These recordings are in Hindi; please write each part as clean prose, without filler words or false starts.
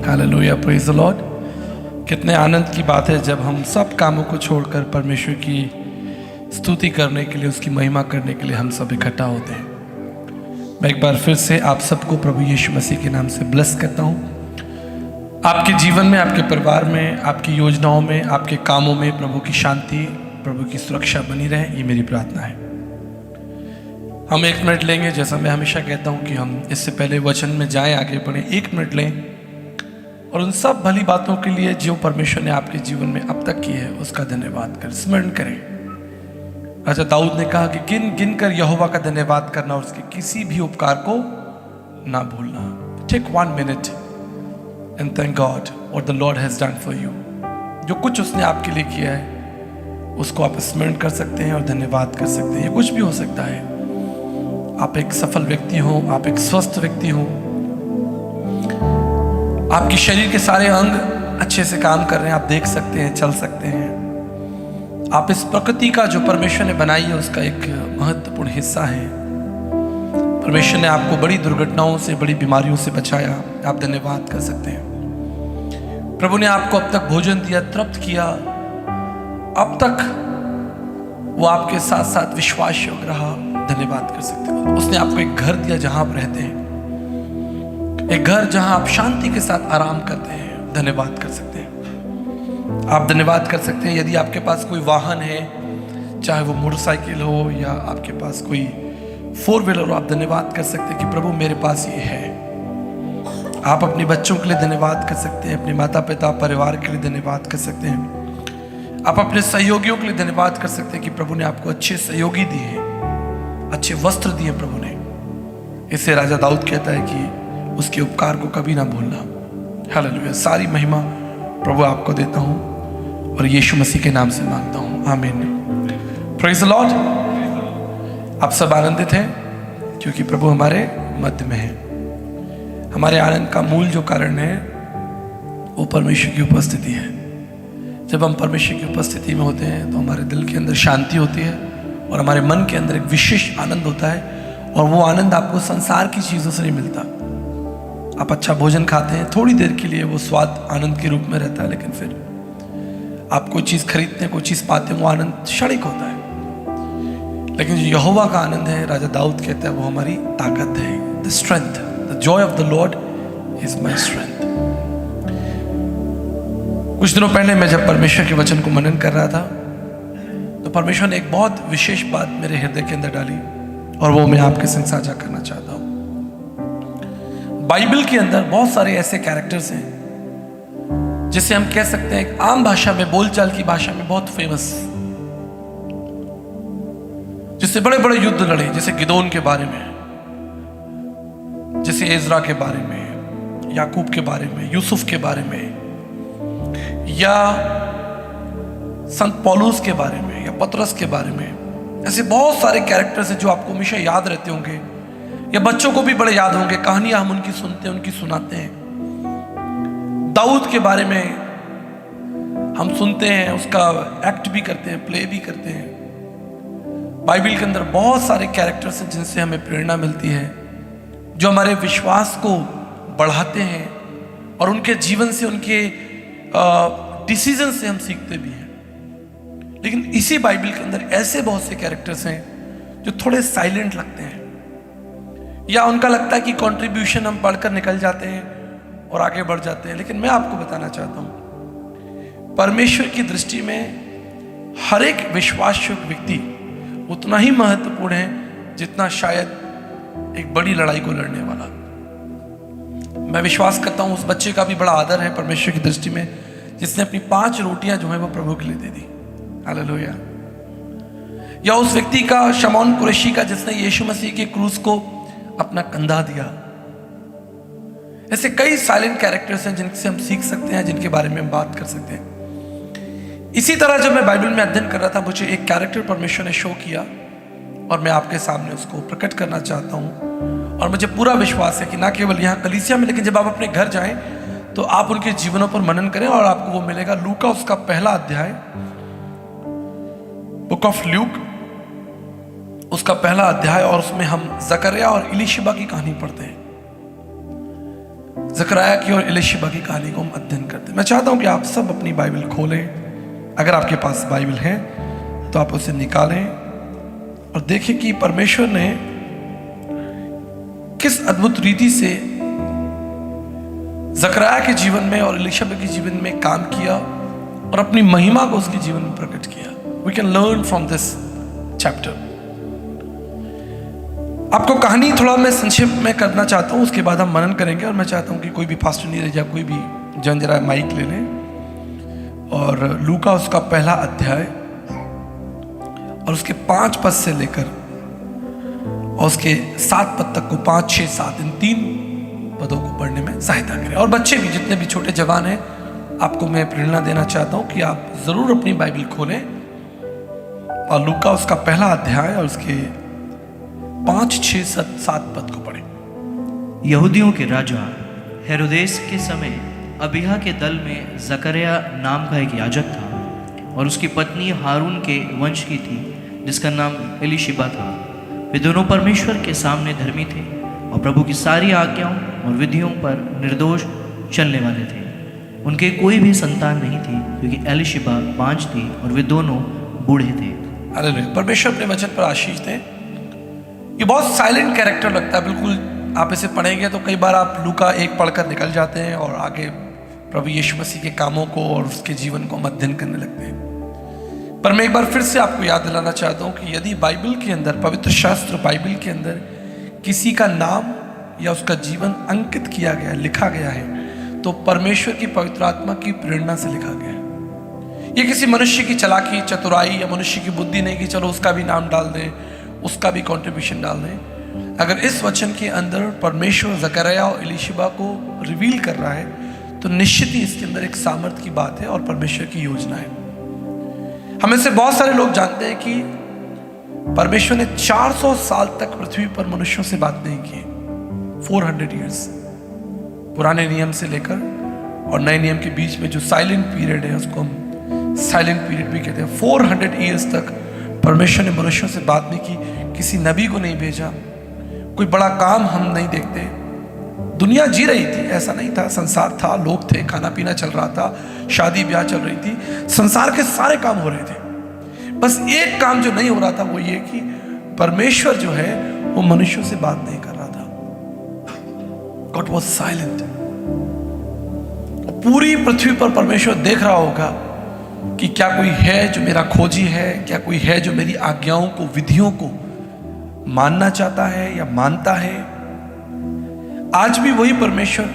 Hallelujah, praise the Lord. कितने आनंद की बात है जब हम सब कामों को छोड़कर परमेश्वर की स्तुति करने के लिए, उसकी महिमा करने के लिए हम सब इकट्ठा होते हैं। मैं एक बार फिर से आप सबको प्रभु यीशु मसीह के नाम से ब्लेस करता हूँ। आपके जीवन में, आपके परिवार में, आपकी योजनाओं में, आपके कामों में प्रभु की शांति, प्रभु की सुरक्षा बनी रहे, ये मेरी प्रार्थना है। हम 1 मिनट लेंगे, जैसा मैं हमेशा कहता हूँ कि हम इससे पहले वचन में जाएं, आगे बढ़ें, 1 मिनट लें और उन सब भली बातों के लिए जो परमेश्वर ने आपके जीवन में अब तक की है उसका धन्यवाद कर स्मरण करें। राजा दाऊद ने कहा कि गिन गिन कर यहोवा का धन्यवाद करना और उसके किसी भी उपकार को ना भूलना। Take 1 minute and thank God what the Lord has done for you. जो कुछ उसने आपके लिए किया है उसको आप स्मरण कर सकते हैं और धन्यवाद कर सकते हैं। ये कुछ भी हो सकता है। आप एक सफल व्यक्ति हो, आप एक स्वस्थ व्यक्ति हो, आपके शरीर के सारे अंग अच्छे से काम कर रहे हैं, आप देख सकते हैं, चल सकते हैं। आप इस प्रकृति का जो परमेश्वर ने बनाई है उसका एक महत्वपूर्ण हिस्सा है। परमेश्वर ने आपको बड़ी दुर्घटनाओं से, बड़ी बीमारियों से बचाया, आप धन्यवाद कर सकते हैं। प्रभु ने आपको अब तक भोजन दिया, तृप्त किया, अब तक वो आपके साथ साथ विश्वास योग्य रहा, धन्यवाद कर सकते हैं। उसने आपको एक घर दिया जहां आप रहते हैं, एक घर जहां आप शांति के साथ आराम करते हैं, धन्यवाद कर सकते हैं। आप धन्यवाद कर सकते हैं यदि आपके पास कोई वाहन है, चाहे वो मोटरसाइकिल हो या आपके पास कोई 4 व्हीलर हो, आप धन्यवाद कर सकते हैं कि प्रभु मेरे पास ये है। आप अपने बच्चों के लिए धन्यवाद कर सकते हैं, अपने माता पिता परिवार के लिए धन्यवाद कर सकते हैं। आप अपने सहयोगियों के लिए धन्यवाद कर सकते हैं कि प्रभु ने आपको अच्छे सहयोगी दिए, अच्छे वस्त्र दिए प्रभु ने। इससे राजा दाऊद कहता है कि उसके उपकार को कभी ना भूलना। हालेलुया, सारी महिमा प्रभु आपको देता हूं और यीशु मसीह के नाम से मांगता हूं, आमीन। Praise the Lord. आप सब आनंदित हैं क्योंकि प्रभु हमारे मध्य में है। हमारे आनंद का मूल जो कारण है वो परमेश्वर की उपस्थिति है। जब हम परमेश्वर की उपस्थिति में होते हैं तो हमारे दिल के अंदर शांति होती है और हमारे मन के अंदर एक विशेष आनंद होता है, और वो आनंद आपको संसार की चीज़ों से नहीं मिलता। आप अच्छा भोजन खाते हैं, थोड़ी देर के लिए वो स्वाद आनंद के रूप में रहता है, लेकिन फिर आप कोई चीज़ खरीदते हैं, कोई चीज़ पाते हैं, वो आनंद क्षणिक होता है। लेकिन जो यहोवा का आनंद है, राजा दाऊद कहता है, वो हमारी ताकत है। The strength, the Joy of the Lord is my strength. कुछ दिनों पहले मैं जब परमेश्वर के वचन को मनन कर रहा था तो परमेश्वर ने एक बहुत विशेष बात मेरे हृदय के अंदर डाली और वो मैं आपके संग साझा करना चाहता हूँ। बाइबल के अंदर बहुत सारे ऐसे कैरेक्टर्स हैं जिसे हम कह सकते हैं एक आम भाषा में, बोलचाल की भाषा में बहुत फेमस, जिससे बड़े बड़े युद्ध लड़े, जैसे गिदोन के बारे में, जैसे एजरा के बारे में, याकूब के बारे में, यूसुफ के बारे में, या संत पौलुस के बारे में, या पतरस के बारे में। ऐसे बहुत सारे कैरेक्टर्स हैं जो आपको हमेशा याद रहते होंगे, या बच्चों को भी बड़े याद होंगे। कहानियां हम उनकी सुनते हैं, उनकी सुनाते हैं। दाऊद के बारे में हम सुनते हैं, उसका एक्ट भी करते हैं, प्ले भी करते हैं। बाइबल के अंदर बहुत सारे कैरेक्टर्स हैं जिनसे हमें प्रेरणा मिलती है, जो हमारे विश्वास को बढ़ाते हैं और उनके जीवन से, उनके डिसीजन से हम सीखते भी हैं। लेकिन इसी बाइबल के अंदर ऐसे बहुत से कैरेक्टर्स हैं जो थोड़े साइलेंट लगते हैं, या उनका लगता है कि कंट्रीब्यूशन हम पढ़कर निकल जाते हैं और आगे बढ़ जाते हैं। लेकिन मैं आपको बताना चाहता हूं, परमेश्वर की दृष्टि में हर एक विश्वासयोग्य व्यक्ति उतना ही महत्वपूर्ण है जितना शायद एक बड़ी लड़ाई को लड़ने वाला। मैं विश्वास करता हूं उस बच्चे का भी बड़ा आदर है परमेश्वर की दृष्टि में जिसने अपनी 5 रोटियां जो है वो प्रभु के लिए दे दी। हालेलुया। या उस व्यक्ति का, शमौन कुरैशी का, जिसने यीशु मसीह के क्रूस को अपना कंधा दिया। ऐसे कई साइलेंट कैरेक्टर्स हैं जिनसे हम सीख सकते हैं, जिनके बारे में हम बात कर सकते हैं। इसी तरह जब मैं बाइबल में अध्ययन कर रहा था, मुझे एक कैरेक्टर परमेश्वर ने शो किया और मैं आपके सामने उसको प्रकट करना चाहता हूं। और मुझे पूरा विश्वास है कि ना केवल यहाँ कलीसिया में, लेकिन जब आप अपने घर जाएं तो आप उनके जीवनों पर मनन करें और आपको वो मिलेगा। लूका उसका पहला अध्याय, बुक ऑफ ल्यूक उसका पहला अध्याय, और उसमें हम जकरिया और इलीशिबा की कहानी पढ़ते हैं। ज़करयाह की और एलीशिबा की कहानी को हम अध्ययन करते हैं। मैं चाहता हूं कि आप सब अपनी बाइबल खोलें, अगर आपके पास बाइबल है तो आप उसे निकालें और देखें कि परमेश्वर ने किस अद्भुत रीति से ज़करयाह के जीवन में और एलीशिबा के जीवन में काम किया और अपनी महिमा को उसके जीवन में प्रकट किया। We can learn from this chapter. आपको कहानी थोड़ा मैं संक्षेप में करना चाहता हूं, उसके बाद हम मनन करेंगे। और मैं चाहता हूं कि कोई भी पास्टर नीरज या कोई भी जन जरा माइक ले लें और लूका उसका पहला अध्याय और उसके 5 पद से लेकर और उसके 7 पद तक को 5, 6, 7 इन 3 पदों को पढ़ने में सहायता करें। और बच्चे भी, जितने भी छोटे जवान हैं, आपको मैं प्रेरणा देना चाहता हूं कि आप जरूर अपनी बाइबल खोलें और लूका उसका पहला अध्याय और उसके 5, 6, 7 पद को पढ़ें। यहूदियों के राजा हेरोदेस के समय अबिय्याह के दल में ज़करयाह नाम का एक याजक था और उसकी पत्नी हारून के वंश की थी, जिसका नाम एलीशिबा था। वे दोनों परमेश्वर के सामने धर्मी थे और प्रभु की सारी आज्ञाओं और विधियों पर निर्दोष चलने वाले थे। उनके कोई भी संतान नहीं थी, क्योंकि एलीशिबा बांझ थी और वे दोनों बूढ़े थे। हालेलुया। परमेश्वर अपने वचन पर आशीष दें। ये बहुत साइलेंट कैरेक्टर लगता है, बिल्कुल आप इसे पढ़ेंगे तो कई बार आप लूका 1 पढ़कर निकल जाते हैं और आगे प्रभु यीशु मसीह के कामों को और उसके जीवन को अध्ययन करने लगते हैं। पर मैं एक बार फिर से आपको याद दिलाना चाहता हूं कि यदि बाइबल के अंदर, पवित्र शास्त्र बाइबल के अंदर किसी का नाम या उसका जीवन अंकित किया गया, लिखा गया है, तो परमेश्वर की पवित्र आत्मा की प्रेरणा से लिखा गया है। ये किसी मनुष्य की चालाकी, चतुराई या मनुष्य की बुद्धि नहीं कि चलो उसका भी नाम डाल दें, उसका भी कंट्रीब्यूशन डाल दें। अगर इस वचन के अंदर परमेश्वर ज़करयाह और एलीशिबा को रिवील कर रहा है तो निश्चित ही इसके अंदर एक सामर्थ्य की बात है और परमेश्वर की योजना है। हमें से बहुत सारे लोग जानते हैं कि परमेश्वर ने 400 साल तक पृथ्वी पर मनुष्यों से बात नहीं की। 400 ईयर्स, पुराने नियम से लेकर और नए नियम के बीच में जो साइलेंट पीरियड है उसको हम साइलेंट पीरियड भी कहते हैं। 400 ईयर्स तक परमेश्वर ने मनुष्यों से बात नहीं की, किसी नबी को नहीं भेजा, कोई बड़ा काम हम नहीं देखते। दुनिया जी रही थी, ऐसा नहीं था, संसार था, लोग थे, खाना पीना चल रहा था, शादी ब्याह चल रही थी, संसार के सारे काम हो रहे थे। बस एक काम जो नहीं हो रहा था वो ये कि परमेश्वर जो है वो मनुष्यों से बात नहीं कर रहा था। God was silent. पूरी पृथ्वी पर परमेश्वर देख रहा होगा कि क्या कोई है जो मेरा खोजी है, क्या कोई है जो मेरी आज्ञाओं को, विधियों को मानना चाहता है या मानता है। आज भी वही परमेश्वर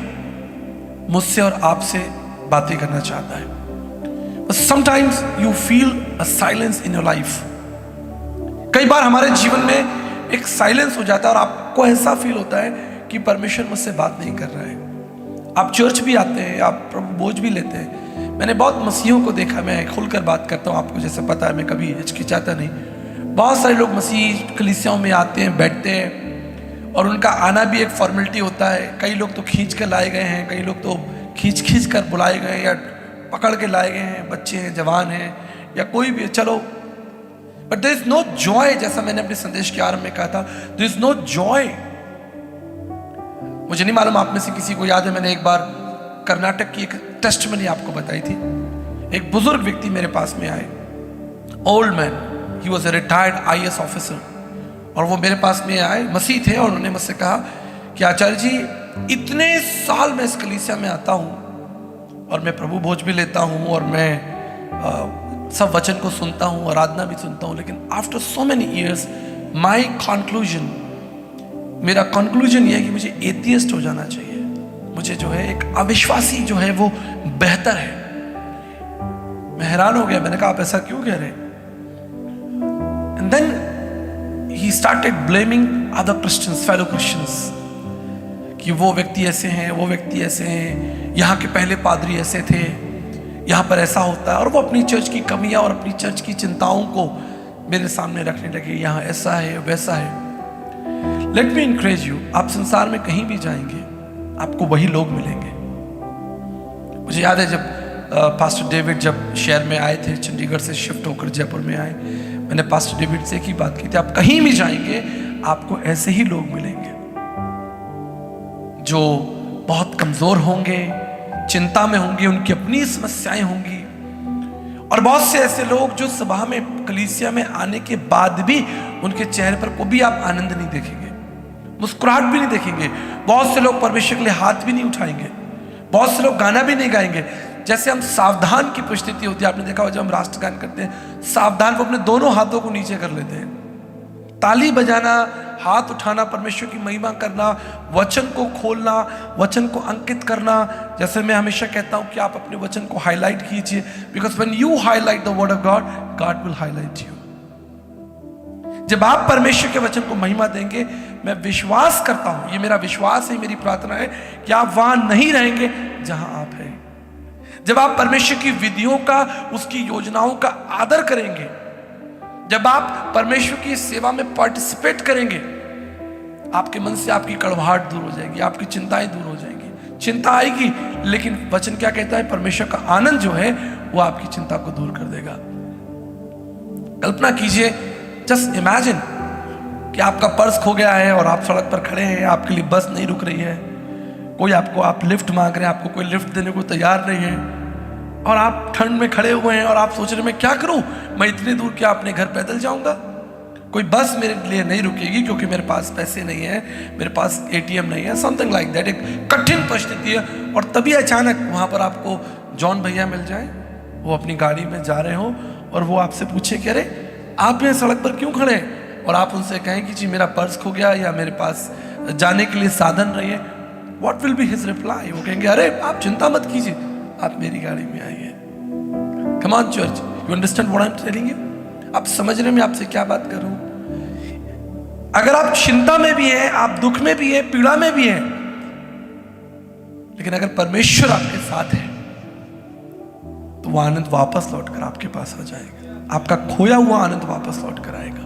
मुझसे और आपसे बातें करना चाहता है। But sometimes you feel a silence in your life. कई बार हमारे जीवन में एक साइलेंस हो जाता है और आपको ऐसा फील होता है कि परमेश्वर मुझसे बात नहीं कर रहा है। आप चर्च भी आते हैं, आप प्रभु बोझ भी लेते हैं। मैंने बहुत मसीहों को देखा, मैं खुलकर बात करता हूँ, आपको जैसे पता है मैं कभी हिचकिचाता नहीं। बहुत सारे लोग मसीह कलीसियाओं में आते हैं, बैठते हैं और उनका आना भी एक फॉर्मेलिटी होता है। कई लोग तो खींच कर लाए गए हैं, कई लोग तो खींच कर बुलाए गए हैं या पकड़ के लाए गए हैं, बच्चे हैं, जवान हैं या कोई भी, चलो। But there is no joy, जैसा मैंने अपने संदेश के आरंभ में कहा था, देयर इज नो जॉय। मुझे नहीं मालूम आप में से किसी को याद है, मैंने एक बार कर्नाटक की एक टेस्टमनी आपको बताई थी। एक बुजुर्ग व्यक्ति मेरे पास में आए, old man, he was a retired IAS officer, और वो मेरे पास में आए, मसीह थे, और उन्होंने मुझसे कहा कि आचार्य जी, इतने साल मैं इस कलीसिया में आता हूँ और मैं प्रभु भोज भी लेता हूँ और मैं सब वचन को सुनता हूँ, आराधना भी सुनता हूँ, लेकिन आफ्टर सो मेनी ईयर्स माई कंक्लूजन, मेरा कंक्लूजन ये है कि मुझे एथियस्ट हो जाना चाहिए। मुझे जो है एक अविश्वासी जो है वो बेहतर है। मैं हैरान हो गया, मैंने कहा आप ऐसा क्यों कह रहे हैं? And then he started blaming other Christians, fellow Christians, कि वो व्यक्ति ऐसे हैं, वो व्यक्ति ऐसे हैं, यहाँ के पहले पादरी ऐसे थे, यहाँ पर ऐसा होता है, और वो अपनी चर्च की कमियां और अपनी चर्च की चिंताओं को मेरे सामने रखने लगे, यहाँ ऐसा है, वैसा है। लेट मी एनकरेज यू, आप संसार में कहीं भी जाएंगे आपको वही लोग मिलेंगे। मुझे याद है जब पास्टर डेविड जब शहर में आए थे, चंडीगढ़ से शिफ्ट होकर जयपुर में आए, मैंने पास्टर डेविड से एक ही बात की थी, आप कहीं भी जाएंगे आपको ऐसे ही लोग मिलेंगे जो बहुत कमजोर होंगे, चिंता में होंगे, उनकी अपनी समस्याएं होंगी। और बहुत से ऐसे लोग जो सभा में, कलीसिया में आने के बाद भी उनके चेहरे पर कोई भी आप आनंद नहीं देखेंगे, मुस्कुराहट भी नहीं देखेंगे। बहुत से लोग परमेश्वर के लिए हाथ भी नहीं उठाएंगे, बहुत से लोग गाना भी नहीं गाएंगे। जैसे हम सावधान की परिस्थिति होती है, आपने देखा होगा जब हम राष्ट्रगान करते हैं, सावधान वो अपने दोनों हाथों को नीचे कर लेते हैं। ताली बजाना, हाथ उठाना, परमेश्वर की महिमा करना, वचन को खोलना, वचन को अंकित करना। जैसे मैं हमेशा कहता हूं कि आप अपने वचन को हाईलाइट कीजिए, because when you highlight the word of God, God will highlight you. जब आप परमेश्वर के वचन को महिमा देंगे, मैं विश्वास करता हूं, ये मेरा विश्वास है, मेरी प्रार्थना है कि आप वहां नहीं रहेंगे जहां आप हैं। जब आप परमेश्वर की विधियों का, उसकी योजनाओं का आदर करेंगे, जब आप परमेश्वर की सेवा में पार्टिसिपेट करेंगे, आपके मन से आपकी कड़वाहट दूर हो जाएगी, आपकी चिंताएं दूर हो जाएंगी। चिंता आएगी, लेकिन वचन क्या कहता है, परमेश्वर का आनंद जो है वो आपकी चिंता को दूर कर देगा। कल्पना कीजिए, जस्ट इमेजिन कि आपका पर्स खो गया है और आप सड़क पर खड़े हैं, आपके लिए बस नहीं रुक रही है, कोई आप लिफ्ट मांग रहे हैं, आपको कोई लिफ्ट देने को तैयार नहीं है, और आप ठंड में खड़े हुए हैं और आप सोच रहे हैं मैं क्या करूं, मैं इतने दूर क्या अपने घर पैदल जाऊंगा, कोई बस मेरे लिए नहीं रुकेगी क्योंकि मेरे पास पैसे नहीं है, मेरे पास एटीएम नहीं है, समथिंग लाइक दैट। एक कठिन परिस्थिति है, और तभी अचानक वहां पर आपको जॉन भैया मिल जाए, वो अपनी गाड़ी में जा रहे हो और वो आपसे पूछे कि अरे आप यहाँ सड़क पर क्यों खड़े हैं, और आप उनसे कहें कि जी मेरा पर्स खो गया या मेरे पास जाने के लिए साधन नहीं है। What will be his reply? वो कहेंगे अरे आप चिंता मत कीजिए, आप मेरी गाड़ी में आइए। Come on church, you understand what I am telling you? आप समझ रहे हैं मैं आपसे क्या बात कर रहा हूं? अगर आप चिंता में भी हैं, आप दुख में भी हैं, पीड़ा में भी हैं, लेकिन अगर परमेश्वर आपके साथ है तो वह आनंद वापस लौटकर आपके पास आ जाएगा, आपका खोया हुआ आनंद वापस लौट कर आएगा।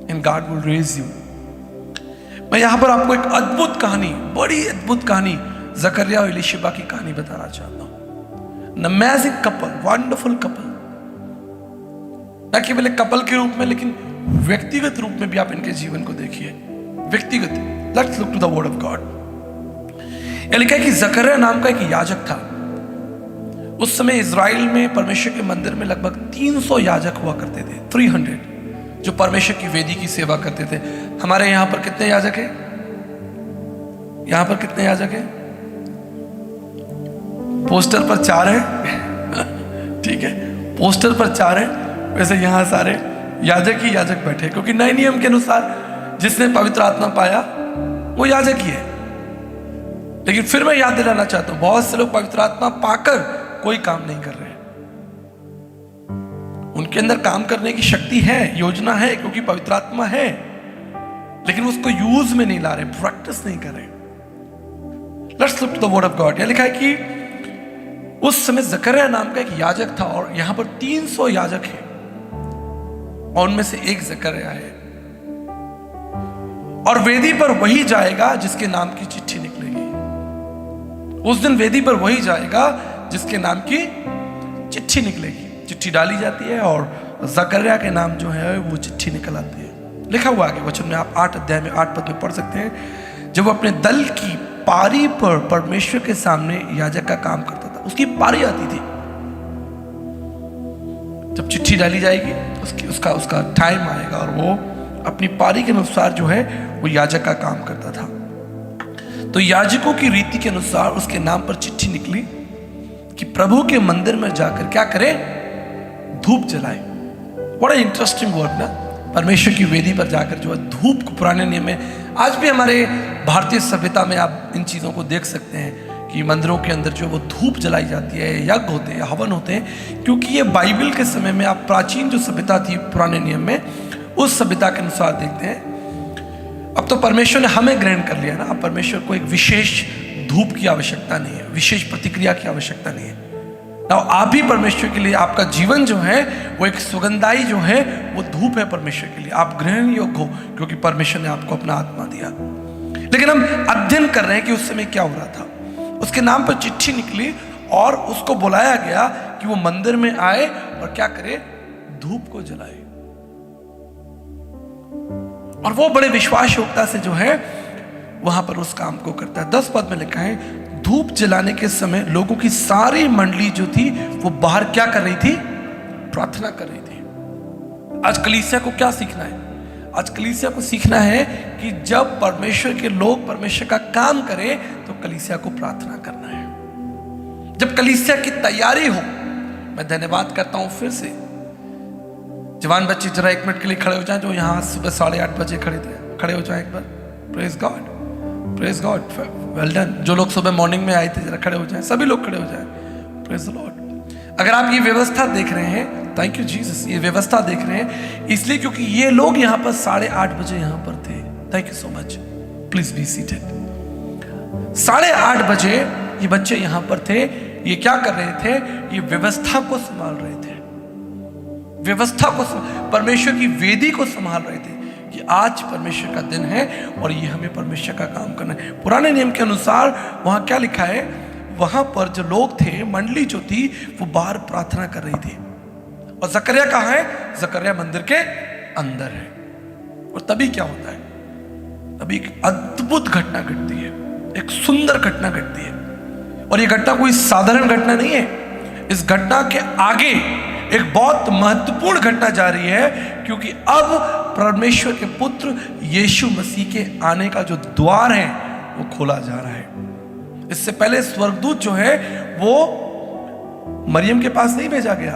And God will raise you. मैं यहां पर आपको एक अद्भुत कहानी, बड़ी अद्भुत कहानी, जकरिया और एलीशिबा की कहानी बताना चाहता हूं। An amazing couple, wonderful couple। न केवल एक कपल के रूप में, लेकिन व्यक्तिगत रूप में भी आप इनके जीवन को देखिए। व्यक्तिगत, let's look to the word of God. लिखा है कि जकरिया नाम का एक याजक था। उस समय इजराइल में परमेश्वर के मंदिर में लगभग 300 याजक हुआ करते थे, 300, जो परमेश्वर की वेदी की सेवा करते थे। हमारे यहां पर कितने याजक हैं? यहां पर कितने याजक हैं? पोस्टर पर 4 है ठीक है, पोस्टर पर 4 है, वैसे यहां सारे याजक ही याजक बैठे, क्योंकि नए नियम के अनुसार जिसने पवित्र आत्मा पाया वो याजक ही है। लेकिन फिर मैं याद दिलाना चाहता हूं, बहुत से लोग पवित्र आत्मा पाकर कोई काम नहीं कर रहे। उनके अंदर काम करने की शक्ति है, योजना है, क्योंकि पवित्र आत्मा है, लेकिन उसको यूज में नहीं ला रहे, प्रैक्टिस नहीं कर रहे। Let's look to the word of God. यह लिखा है कि उस समय जकरिया नाम का एक याजक था, और यहां पर 300 याजक हैं, और उनमें से एक जकरिया है। और वेदी पर वही जाएगा जिसके नाम की चिट्ठी निकलेगी। उस दिन वेदी पर वही जाएगा जिसके नाम की चिट्ठी निकलेगी। चिट्ठी डाली जाती है और जकरिया के नाम जो है वो चिट्ठी निकल आती है। लिखा हुआ आगे वचन में, आप 8 अध्याय में 8 पद में पढ़ सकते हैं। जब वो अपने दल की पारी पर परमेश्वर के सामने याजक का काम करता था, उसकी पारी आती थी, जब चिट्ठी डाली जाएगी उसका टाइम आएगा, और वो अपनी पारी के अनुसार जो है वो याजक का काम करता था। तो याजकों की रीति के अनुसार उसके नाम पर चिट्ठी निकली कि प्रभु के मंदिर में जाकर क्या करे, धूप जलाए। बड़ा इंटरेस्टिंग वर्ड ना, परमेश्वर की वेदी पर जाकर जो है धूप को, पुराने नियम में, आज भी हमारे भारतीय सभ्यता में आप इन चीज़ों को देख सकते हैं कि मंदिरों के अंदर जो वो धूप जलाई जाती है, यज्ञ होते हैं, हवन होते हैं, क्योंकि ये बाइबल के समय में, आप प्राचीन जो सभ्यता थी पुराने नियम में, उस सभ्यता के अनुसार देखते हैं। अब तो परमेश्वर ने हमें ग्रहण कर लिया ना, अब परमेश्वर को एक विशेष धूप की आवश्यकता नहीं है, विशेष प्रतिक्रिया की आवश्यकता नहीं है ना। आप भी परमेश्वर के लिए, आपका जीवन जो है वो एक सुगंधाई जो है वो धूप है परमेश्वर के लिए। आप ग्रहण योग्य हो क्योंकि परमेश्वर ने आपको अपना आत्मा दिया। लेकिन हम अध्ययन कर रहे हैं कि उस समय क्या हो रहा था। उसके नाम पर चिट्ठी निकली और उसको बुलाया गया कि वो मंदिर में आए और क्या करे, धूप को जलाए। और वो बड़े विश्वास योग्यता से जो है वहां पर उस काम को करता है। 10 पद में लिखा है, धूप जलाने के समय लोगों की सारी मंडली जो थी वो बाहर क्या कर रही थी? प्रार्थना कर रही थी। आज कलीसिया को क्या सीखना है? आज कलीसिया को सीखना है कि जब परमेश्वर के लोग परमेश्वर का काम करें तो कलीसिया को प्रार्थना करना है। जब कलीसिया की तैयारी हो, मैं धन्यवाद करता हूं फिर से, जवान बच्चे जरा 1 मिनट के लिए खड़े हो जाएं, जो यहाँ सुबह 8:30 बजे खड़े हो जाएं एक बार। Praise God, praise God, well done. जो लोग सुबह मॉर्निंग में आए थे जरा खड़े हो जाएं, सभी लोग खड़े हो जाएं। Praise the Lord. अगर आप ये व्यवस्था देख रहे हैं, थैंक यू जीसस, ये व्यवस्था देख रहे हैं इसलिए क्योंकि ये लोग यहाँ पर 8:30 बजे यहाँ पर थे। Thank you so much, please be seated. 8:30 बजे ये बच्चे यहाँ पर थे। ये क्या कर रहे थे? ये व्यवस्था को संभाल रहे थे, व्यवस्था को, परमेश्वर की वेदी को संभाल रहे थे कि आज परमेश्वर का दिन है और ये हमें परमेश्वर का काम करना है। पुराने नियम के अनुसार वहां क्या लिखा है? वहां पर जो लोग थे, मंडली जो थी, वो बाहर प्रार्थना कर रही थी। और जकरिया कहाँ है? जकरिया मंदिर के अंदर है। और तभी क्या होता है? तभी एक अद्भुत घटना घटती है, एक सुंदर घटना घटती है। और ये घटना कोई साधारण घटना नहीं है। इस घटना के आगे एक बहुत महत्वपूर्ण घटना जा रही है, क्योंकि अब परमेश्वर के पुत्र यीशु मसीह के आने का जो द्वार है वो खोला जा रहा है। इससे पहले स्वर्गदूत जो है वो मरियम के पास नहीं भेजा गया।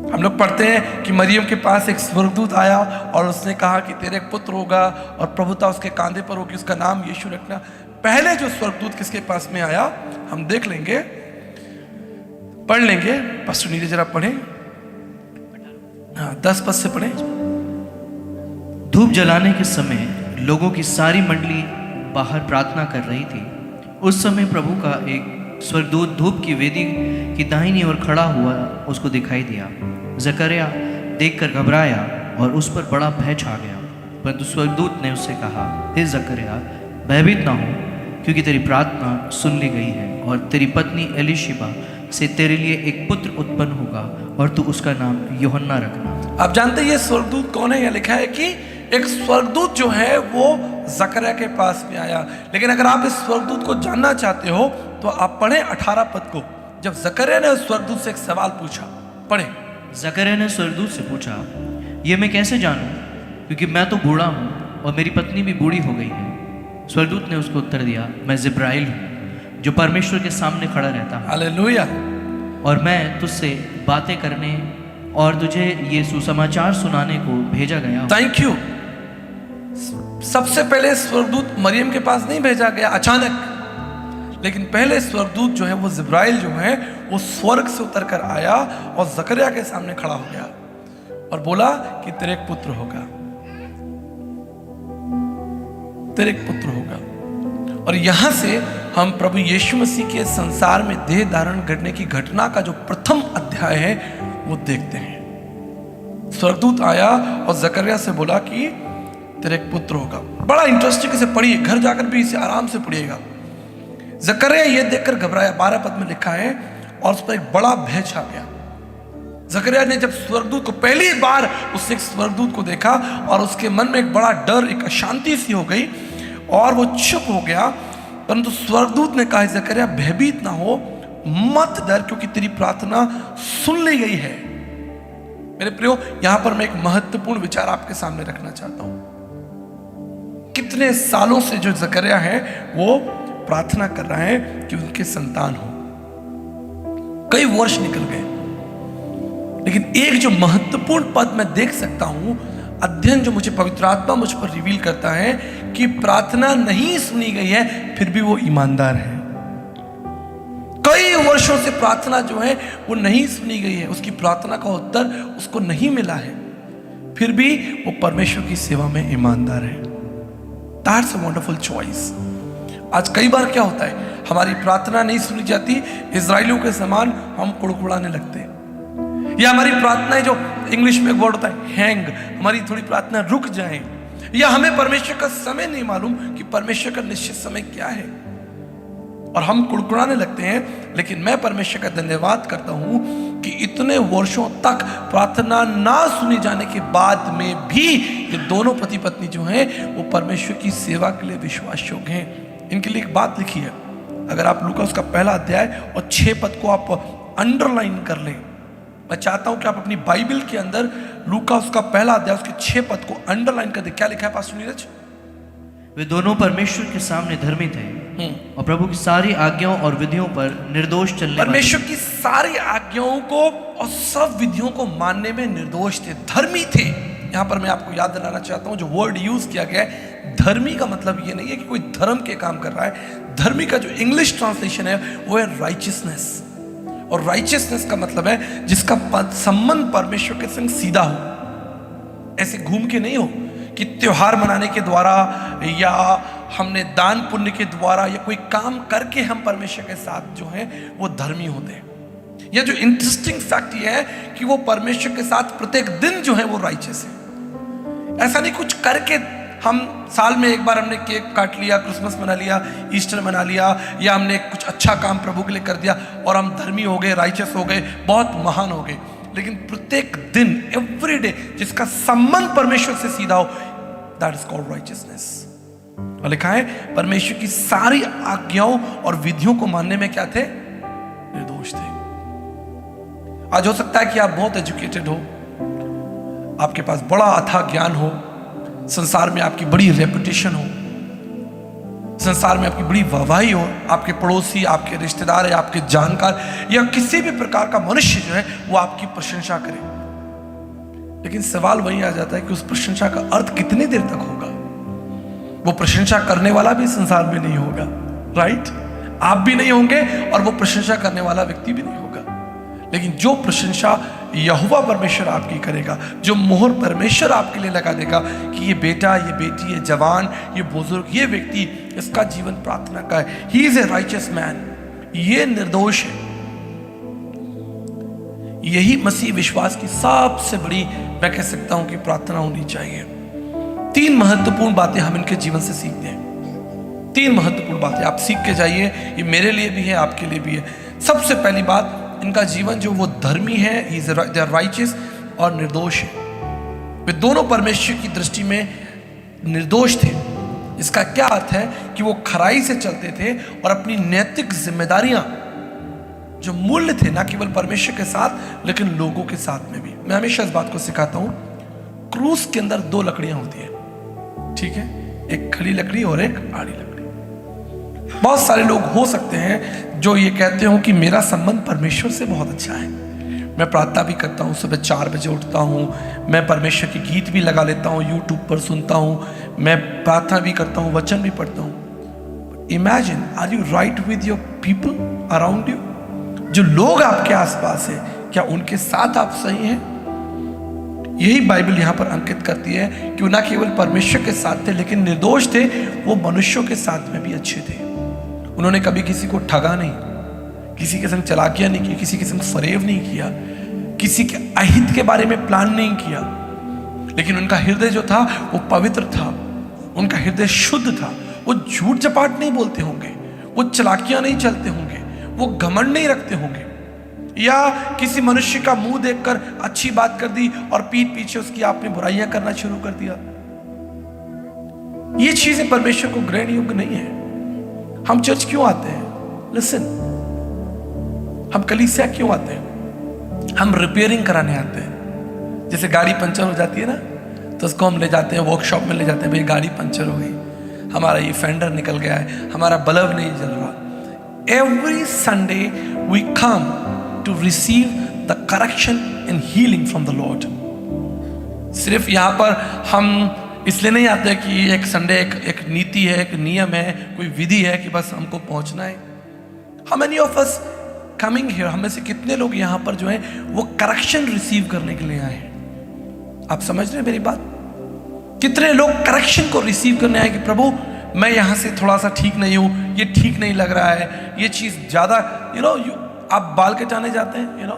हम लोग पढ़ते हैं कि मरियम के पास एक स्वर्गदूत आया और उसने कहा कि तेरे एक पुत्र होगा और प्रभुता उसके कांधे पर होगी, उसका नाम यीशु रखना। पहले जो स्वर्गदूत किसके पास में आया हम देख लेंगे, पढ़ लेंगे। पास्टर नीचे जरा पढ़े, 10 पद से पढ़े। धूप जलाने के समय लोगों की सारी मंडली बाहर प्रार्थना कर रही थी। उस समय प्रभु का एक स्वर्गदूत धूप की वेदी की दाहिनी ओर खड़ा हुआ उसको दिखाई दिया। जकरिया देखकर घबराया और उस पर बड़ा भय छा गया। परंतु स्वर्गदूत ने उससे कहा, हे जकरिया, भयभीत ना हो, क्योंकि तेरी प्रार्थना सुन ली गई है और तेरी पत्नी एलीशिबा से तेरे लिए एक पुत्र उत्पन्न होगा और तू उसका नाम यूहन्ना रखना। आप जानते हैं ये स्वर्गदूत कौन है? यह लिखा है कि एक स्वर्गदूत जो है वो जकरिया के पास में आया। लेकिन अगर आप इस स्वर्गदूत को जानना चाहते हो तो आप पढ़ें 18 पद को। जब जकरिया ने उस स्वर्गदूत से एक सवाल पूछा, पढ़ें। जकरिया ने स्वर्गदूत से पूछा, ये मैं कैसे जानूं, क्योंकि मैं तो बूढ़ा हूँ और मेरी पत्नी भी बूढ़ी हो गई है। स्वर्गदूत ने उसको उत्तर दिया, मैं जिब्राइल हूँ जो परमेश्वर के सामने खड़ा रहता हूँ। हालेलुया। और मैं तुझसे बातें करने और तुझे ये सुसमाचार सुनाने को भेजा गया हूँ। Thank you. सबसे पहले स्वर्गदूत मरियम के पास नहीं भेजा गया अचानक, लेकिन पहले स्वर्गदूत जो है वो जिब्राइल जो है वो स्वर्ग से उतर कर आया और जकरिया के सामने खड़ा हो गया और बोला कि तेरे एक पुत्र होगा, तेरे एक पुत्र होगा। और यहां से हम प्रभु यीशु मसीह के संसार में देह धारण करने की घटना का जो प्रथम अध्याय है वो देखते हैं। स्वर्गदूत आया और जकरिया से बोला कि तेरे एक पुत्र होगा। बड़ा इंटरेस्टिंग से पढ़िए, घर जाकर भी इसे आराम से पढ़िएगा। जकरिया ये देखकर घबराया, 12 पद में लिखा है, और उस पर एक बड़ा भय छा गया। जकरिया ने जब स्वर्गदूत को पहली बार उस एक स्वर्गदूत को देखा और उसके मन में एक बड़ा डर, एक अशांति सी हो गई और वो चुप हो गया। परंतु स्वर्गदूत ने कहा, जकरिया भयभीत ना हो, मत डर, क्योंकि तेरी प्रार्थना सुन ली गई है। मेरे प्रियो, यहां पर मैं एक महत्वपूर्ण विचार आपके सामने रखना चाहता हूं। कितने सालों से जो जकरिया है वो प्रार्थना कर रहा है कि उनके संतान हो। कई वर्ष निकल गए, लेकिन एक जो महत्वपूर्ण पद मैं देख सकता हूं, अध्ययन जो मुझे पवित्र आत्मा मुझ पर रिवील करता है कि प्रार्थना नहीं सुनी गई है, फिर भी वो ईमानदार है। कई वर्षों से प्रार्थना जो है वो नहीं सुनी गई है, उसकी प्रार्थना का उत्तर उसको नहीं मिला है, फिर भी वो परमेश्वर की सेवा में ईमानदार है। That's a wonderful choice. आज कई बार क्या होता है, हमारी प्रार्थना नहीं सुनी जाती, इजराइलियों के समान हम कुड़कुड़ाने लगते हैं, या हमारी प्रार्थनाएं, जो इंग्लिश में एक वर्ड होता है हैंग, हमारी थोड़ी प्रार्थना रुक जाए, या हमें परमेश्वर का समय नहीं मालूम कि परमेश्वर का निश्चित समय क्या है और हम कुड़कुड़ाने लगते हैं। लेकिन मैं परमेश्वर का धन्यवाद करता हूं कि इतने वर्षों तक प्रार्थना ना सुने जाने के बाद में भी ये दोनों पति पत्नी जो हैं वो परमेश्वर की सेवा के लिए विश्वास योग्य हैं। इनके लिए एक बात लिखी है, अगर आप लूका उसका पहला अध्याय और 6 पद को आप अंडरलाइन कर लें। मैं चाहता हूं कि आप अपनी बाइबल के अंदर लूका उसका पहला अध्याय उसके 6 पद को अंडरलाइन कर दें। क्या लिखा है पास्टर नीरज? वे दोनों परमेश्वर के सामने धर्मी थे और प्रभु की सारी आज्ञाओं और विधियों पर निर्दोष चलने परमेश्वर की सारी आज्ञाओं को और सब विधियों को मानने में निर्दोष थे, धर्मी थे। यहां पर मैं आपको याद दिलाना चाहता हूं, जो वर्ड यूज किया गया है धर्मी का मतलब ये नहीं है कि कोई धर्म के काम कर रहा है। धर्मी का जो इंग्लिश ट्रांसलेशन है वो है राइचियसनेस, और राइचियसनेस का मतलब है जिसका संबंध परमेश्वर के संग सीधा हो। ऐसे घूम के नहीं हो कि त्योहार मनाने के द्वारा या हमने दान पुण्य के द्वारा या कोई काम करके हम परमेश्वर के साथ जो है वो धर्मी होते हैं। यह जो इंटरेस्टिंग फैक्ट ये है कि वो परमेश्वर के साथ प्रत्येक दिन जो है वो राइचियस है। ऐसा नहीं कुछ करके हम साल में एक बार हमने केक काट लिया, क्रिसमस मना लिया, ईस्टर मना लिया, या हमने कुछ अच्छा काम प्रभु के लिए कर दिया और हम धर्मी हो गए, राइचियस हो गए, बहुत महान हो गए। लेकिन प्रत्येक दिन एवरी डे जिसका संबंध परमेश्वर से सीधा हो, दैट इज कॉल्ड राइचियसनेस। और लिखा है परमेश्वर की सारी आज्ञाओं और विधियों को मानने में क्या थे? निर्दोष थे। आज हो सकता है कि आप बहुत एजुकेटेड हो, आपके पास बड़ा अथाह ज्ञान हो, संसार में आपकी बड़ी रेपुटेशन हो, संसार में आपकी बड़ी वाहवाही हो, आपके पड़ोसी, आपके रिश्तेदार या आपके जानकार या किसी भी प्रकार का मनुष्य जो है वो आपकी प्रशंसा करे। लेकिन सवाल वही आ जाता है कि उस प्रशंसा का अर्थ कितनी देर तक होगा? वो प्रशंसा करने वाला भी संसार में नहीं होगा, राइट? आप भी नहीं होंगे और वो प्रशंसा करने वाला व्यक्ति भी नहीं होगा। लेकिन जो प्रशंसा यहोवा परमेश्वर आपकी करेगा, जो मोहर परमेश्वर आपके लिए लगा देगा कि ये बेटा, ये बेटी, ये जवान, ये बुजुर्ग, ये व्यक्ति, इसका जीवन प्रार्थना का है, he is a righteous man, ये निर्दोष है। यही मसीह विश्वास की सबसे बड़ी, मैं कह सकता हूं कि प्रार्थना होनी चाहिए। 3 महत्वपूर्ण बातें हम इनके जीवन से सीखते हैं। 3 महत्वपूर्ण बातें आप सीख के जाइए, ये मेरे लिए भी है, आपके लिए भी है। सबसे पहली बात, इनका जीवन जो वो धर्मी है, दे आर राइचियस और निर्दोष है। वे दोनों परमेश्वर की दृष्टि में निर्दोष थे। इसका क्या अर्थ है कि वो खराई से चलते थे और अपनी नैतिक जिम्मेदारियां, जो मूल्य थे, ना केवल परमेश्वर के साथ लेकिन लोगों के साथ में भी। मैं हमेशा इस बात को सिखाता हूं, क्रूस के अंदर 2 लकड़ियां होती है, ठीक है? एक खड़ी लकड़ी और एक आड़ी लकड़ी। बहुत सारे लोग हो सकते हैं जो ये कहते हो कि मेरा संबंध परमेश्वर से बहुत अच्छा है, मैं प्रार्थना भी करता हूँ, सुबह 4 बजे उठता हूँ, मैं परमेश्वर के गीत भी लगा लेता हूँ, यूट्यूब पर सुनता हूँ, मैं प्रार्थना भी करता हूँ, वचन भी पढ़ता हूँ। Imagine, are you right with your people around you? जो लोग आपके आसपास है, क्या उनके साथ आप सही हैं? यही बाइबल यहां पर अंकित करती है कि वो न केवल परमेश्वर के साथ थे लेकिन निर्दोष थे, वो मनुष्यों के साथ में भी अच्छे थे। उन्होंने कभी किसी को ठगा नहीं, किसी के संग चलाकियां नहीं की, किसी के संग फरेब नहीं किया, किसी के अहित के बारे में प्लान नहीं किया। लेकिन उनका हृदय जो था वो पवित्र था, उनका हृदय शुद्ध था। वो झूठ चपाट नहीं बोलते होंगे, वो चलाकियां नहीं चलते होंगे, वो घमंड नहीं रखते होंगे, या किसी मनुष्य का मुंह देखकर अच्छी बात कर दी और पीठ पीछे उसकी आपने बुराइयां करना शुरू कर दिया। ये चीजें परमेश्वर को ग्रहण योग्य नहीं है। हम चर्च क्यों आते हैं? लिसन, हम कलीसिया क्यों आते हैं? हम रिपेयरिंग कराने आते हैं। जैसे गाड़ी पंचर हो जाती है ना, तो उसको हम ले जाते हैं वर्कशॉप में, ले जाते हैं, भाई गाड़ी पंचर हो गई, हमारा ये फेंडर निकल गया है, हमारा बल्ब नहीं जल रहा। Every Sunday we come to receive the correction and healing from the Lord. सिर्फ यहाँ पर हम इसलिए नहीं आते कि एक संडे एक नीति है, एक नियम है, कोई विधि है कि बस हमको पहुंचना है। How many of us coming here, हम में से कितने लोग यहाँ पर जो है वो करेक्शन रिसीव करने के लिए आए हैं? आप समझ रहे हैं मेरी बात? कितने लोग करेक्शन को रिसीव करने आए कि प्रभु मैं यहाँ से थोड़ा सा ठीक नहीं हूँ, ये ठीक नहीं लग रहा है, ये चीज़ ज़्यादा, आप बाल कटाने जाते हैं,